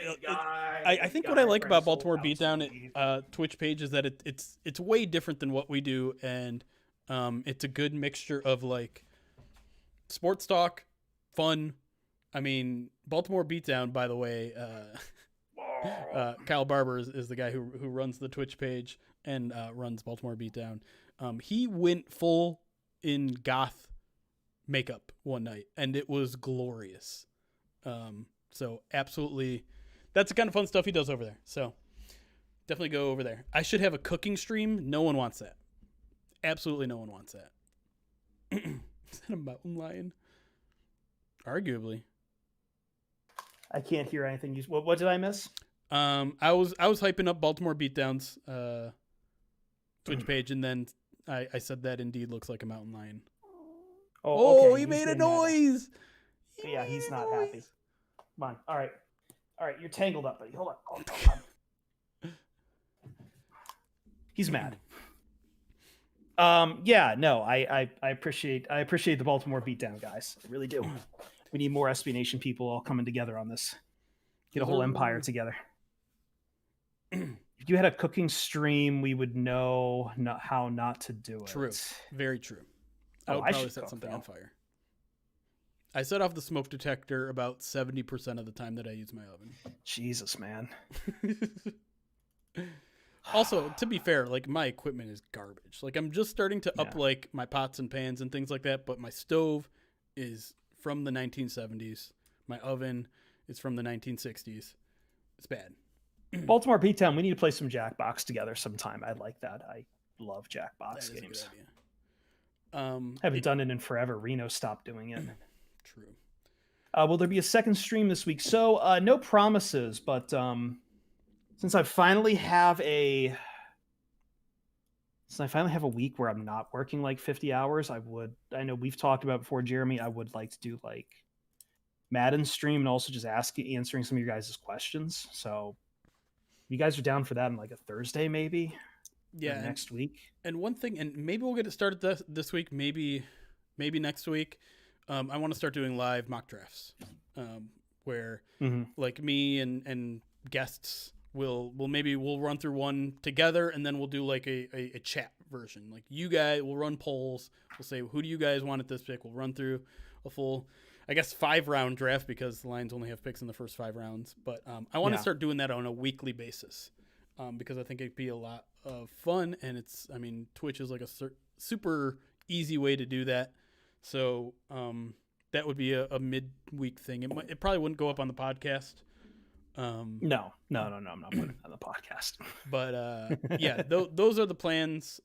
I think what I like about Baltimore Beatdown Twitch page is that it's way different than what we do, and it's a good mixture of like sports talk, fun. I mean, Baltimore Beatdown, by the way, Kyle Barber is the guy who runs the Twitch page and runs Baltimore Beatdown. He went full in goth makeup one night, and it was glorious. So absolutely, that's the kind of fun stuff he does over there. So definitely go over there. I should have a cooking stream. No one wants that. Absolutely no one wants that. Is that a mountain lion? Arguably. I can't hear anything. What did I miss? I was hyping up Baltimore Beatdown's Twitch page, and then I said that indeed looks like a mountain lion. Oh, okay. He made a noise. Yeah, he's not happy. Come on. All right. You're tangled up, buddy. Hold on. He's mad. Yeah, no, I appreciate the Baltimore Beatdown guys. I really do. We need more SB Nation people all coming together on this. Get a whole empire together. If you had a cooking stream, we would know how not to do it. True. Very true. I would probably set something on fire. I set off the smoke detector about 70% of the time that I use my oven. Jesus, man. Also, to be fair, like my equipment is garbage. Like I'm just starting to up like my pots and pans and things like that, but my stove is from the 1970s. My oven is from the 1960s. It's bad. Baltimore Beatdown, we need to play some Jackbox together sometime. I'd like that. I love Jackbox games. Haven't done it in forever. Reno stopped doing it. True. Will there be a second stream this week? So no promises, but since I finally have a week where I'm not working like 50 hours, I know we've talked about before, Jeremy, I would like to do like Madden stream and also just answering some of your guys' questions. So you guys are down for that on like a Thursday, maybe? Yeah, next week. And one thing, and maybe we'll get it started this week, maybe next week. I want to start doing live mock drafts, where like me and guests we'll run through one together, and then we'll do like a chat version. Like you guys, we'll run polls. We'll say, who do you guys want at this pick? We'll run through a full, I guess, 5-round draft because the Lions only have picks in the first 5 rounds. But I want to start doing that on a weekly basis, because I think it'd be a lot of fun. And Twitch is like a super easy way to do that. So that would be a midweek thing. It probably wouldn't go up on the podcast. No, I'm not putting it on the podcast. But yeah, those are the plans.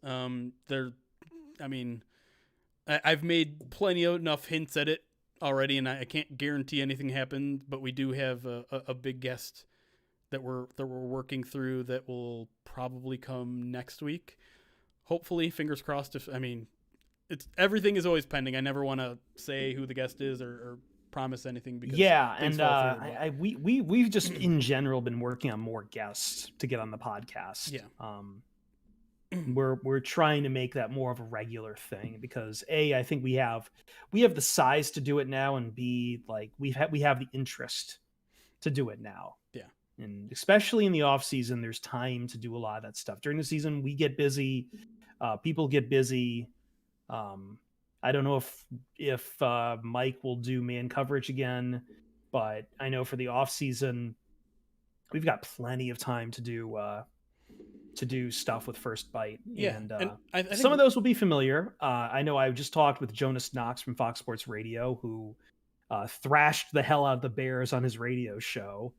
I've made plenty of enough hints at it already, and I can't guarantee anything happened. But we do have a big guest that we're working through that will probably come next week. Hopefully, fingers crossed. It's everything is always pending. I never want to say who the guest is or promise anything because we've just in general been working on more guests to get on the podcast. We're trying to make that more of a regular thing because I think we have the size to do it now, and B, like we have the interest to do it now. And especially in the off season, there's time to do a lot of that stuff. During the season, we get busy, people get busy. I don't know if Mike will do man coverage again, but I know for the off season, we've got plenty of time to do stuff with First Bite. And I think some of those will be familiar. I know I just talked with Jonas Knox from Fox Sports Radio, who thrashed the hell out of the Bears on his radio show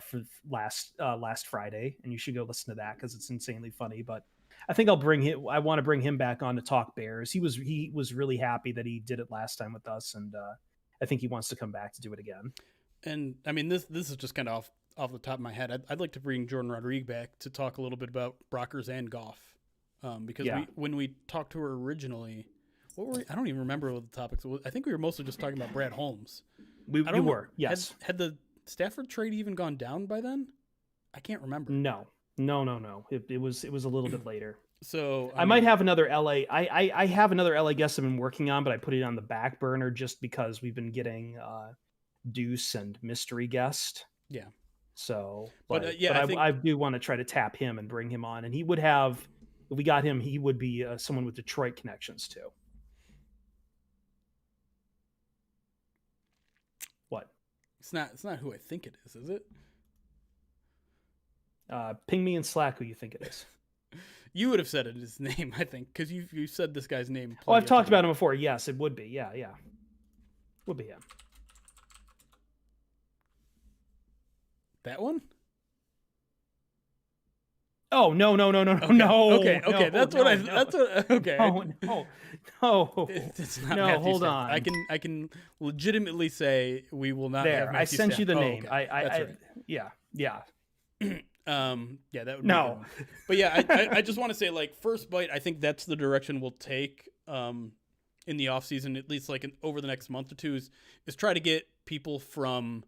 for last Friday, and you should go listen to that because it's insanely funny. But I think I want to bring him back on to talk Bears. He was really happy that he did it last time with us, and I think he wants to come back to do it again. And this is just kind of off the top of my head. I'd like to bring Jordan Rodriguez back to talk a little bit about Brockers and Goff, because when we talked to her originally, I don't even remember what the topics was. I think we were mostly just talking about Brad Holmes. We were, yes. Had the Stafford trade even gone down by then? I can't remember. No. It was a little bit later. So I might have another LA. I have another LA guest I've been working on, but I put it on the back burner just because we've been getting Deuce and mystery guest. Yeah. So, I do want to try to tap him and bring him on, and he would have, if we got him, he would be someone with Detroit connections too. What? It's not who I think it is it? Ping me in Slack who you think it is. You would have said it his name, I think, because you said this guy's name. Oh, I've talked about him before. Yes, it would be. Yeah. Would be him. That one? Oh, no. Okay. No. Okay. That's what. Okay. No. It's not no, Matthew hold Stafford. on. I can legitimately say we will not there. have Matthew I sent you the name. Okay. That's right. Yeah. Yeah, that would no. Be but yeah, I just want to say, like, First Bite, I think that's the direction we'll take in the off season, at least like over the next month or two, is try to get people from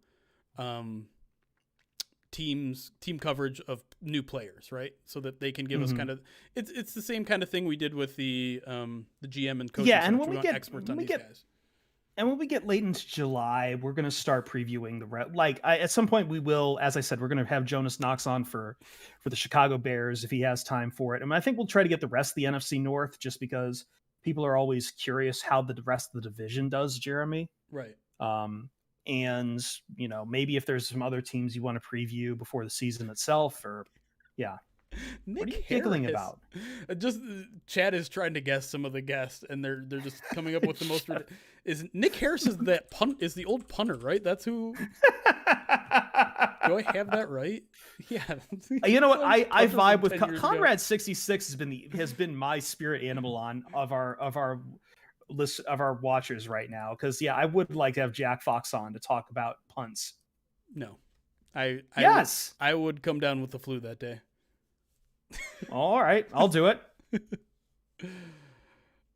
team coverage of new players, right? So that they can give us kind of it's the same kind of thing we did with the GM and coaching. Yeah, and when we get experts on these guys. And when we get late into July, we're going to start previewing at some point we will, as I said, we're going to have Jonas Knox on for the Chicago Bears if he has time for it. And I think we'll try to get the rest of the NFC North just because people are always curious how the rest of the division does, Jeremy. Right. And, maybe if there's some other teams you want to preview before the season itself Nick what are you Harris. giggling about? Just Chad is trying to guess some of the guests, and they're just coming up with the most. Is Nick Harris is the old punter, right? That's who. Do I have that right? Yeah. You know what? I vibe with Conrad 66 has been my spirit animal of our list of our watchers right now because I would like to have Jack Fox on to talk about punts. No, I would come down with the flu that day. All right, I'll do it.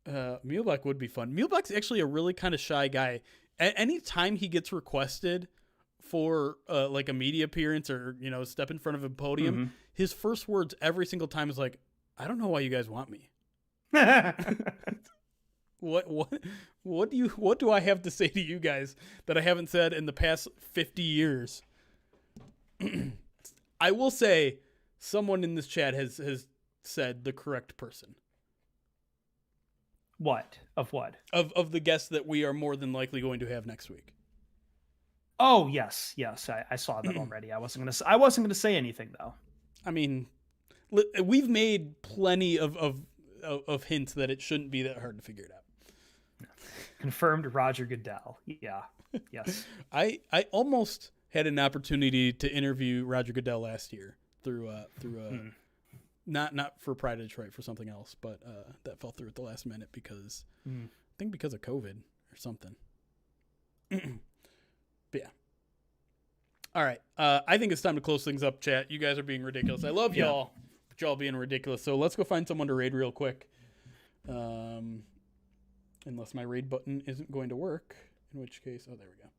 Muehlbach would be fun. Muehlbach's actually a really kind of shy guy, any time he gets requested for like a media appearance or step in front of a podium, his first words every single time is like, "I don't know why you guys want me." What do I have to say to you guys that I haven't said in the past 50 years? I will say someone in this chat has said the correct person. What? Of what? Of the guests that we are more than likely going to have next week. Oh, yes. I saw that already. I wasn't gonna say anything though. I mean, we've made plenty of hints that it shouldn't be that hard to figure it out. Confirmed Roger Goodell. Yeah. Yes. I almost had an opportunity to interview Roger Goodell last year through not for Pride of Detroit, for something else, but that fell through at the last minute because I think because of COVID or something. But yeah. All right. I think it's time to close things up, chat. You guys are being ridiculous. I love y'all, but y'all being ridiculous. So let's go find someone to raid real quick. Unless my raid button isn't going to work, in which case, oh, there we go.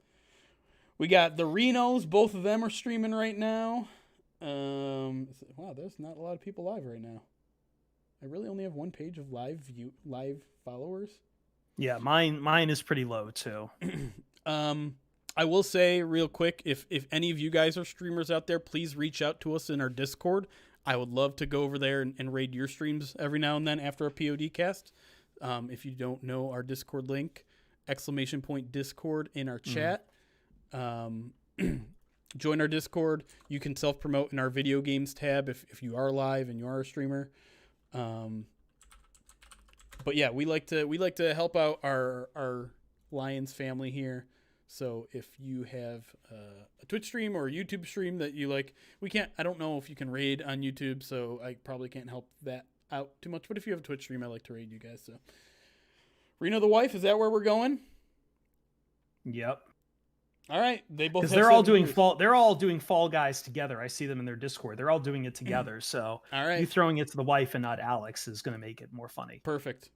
We got the Renos. Both of them are streaming right now. Wow, there's not a lot of people live right now. I really only have one page of live followers. Yeah, mine is pretty low too. I will say real quick, if any of you guys are streamers out there, please reach out to us in our Discord. I would love to go over there and raid your streams every now and then after a POD cast. If you don't know our Discord link, !Discord in our chat. Join our Discord. You can self-promote in our video games tab if you are live and you are a streamer. But yeah, we like to help out our Lions family here. So if you have a Twitch stream or a YouTube stream that you like, I don't know if you can raid on YouTube, so I probably can't help that out too much. But if you have a Twitch stream, I like to raid you guys. So Reno the wife, is that where we're going? Yep. All right. They both because they're all doing Fall Guys together. I see them in their Discord. They're all doing it together. So all right, you throwing it to the wife and not Alex is going to make it more funny. Perfect.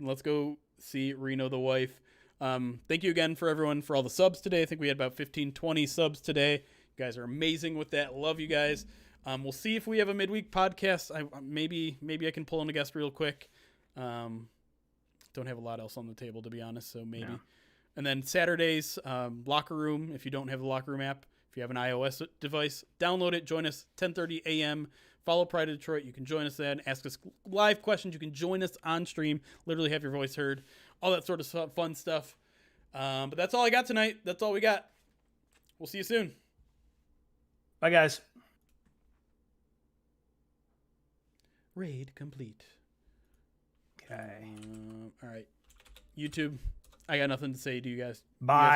Let's go see Reno the wife. Thank you again for everyone for all the subs today. I think we had about 15-20 subs today. You guys are amazing with that. Love you guys. We'll see if we have a midweek podcast. Maybe I can pull in a guest real quick. Don't have a lot else on the table, to be honest, so maybe. Yeah. And then Saturdays, Locker Room. If you don't have the Locker Room app, if you have an iOS device, download it. Join us 10:30 a.m. Follow Pride of Detroit. You can join us then. Ask us live questions. You can join us on stream. Literally have your voice heard. All that sort of fun stuff. But that's all I got tonight. That's all we got. We'll see you soon. Bye, guys. Raid complete. Okay. All right. YouTube, I got nothing to say to you guys. Bye.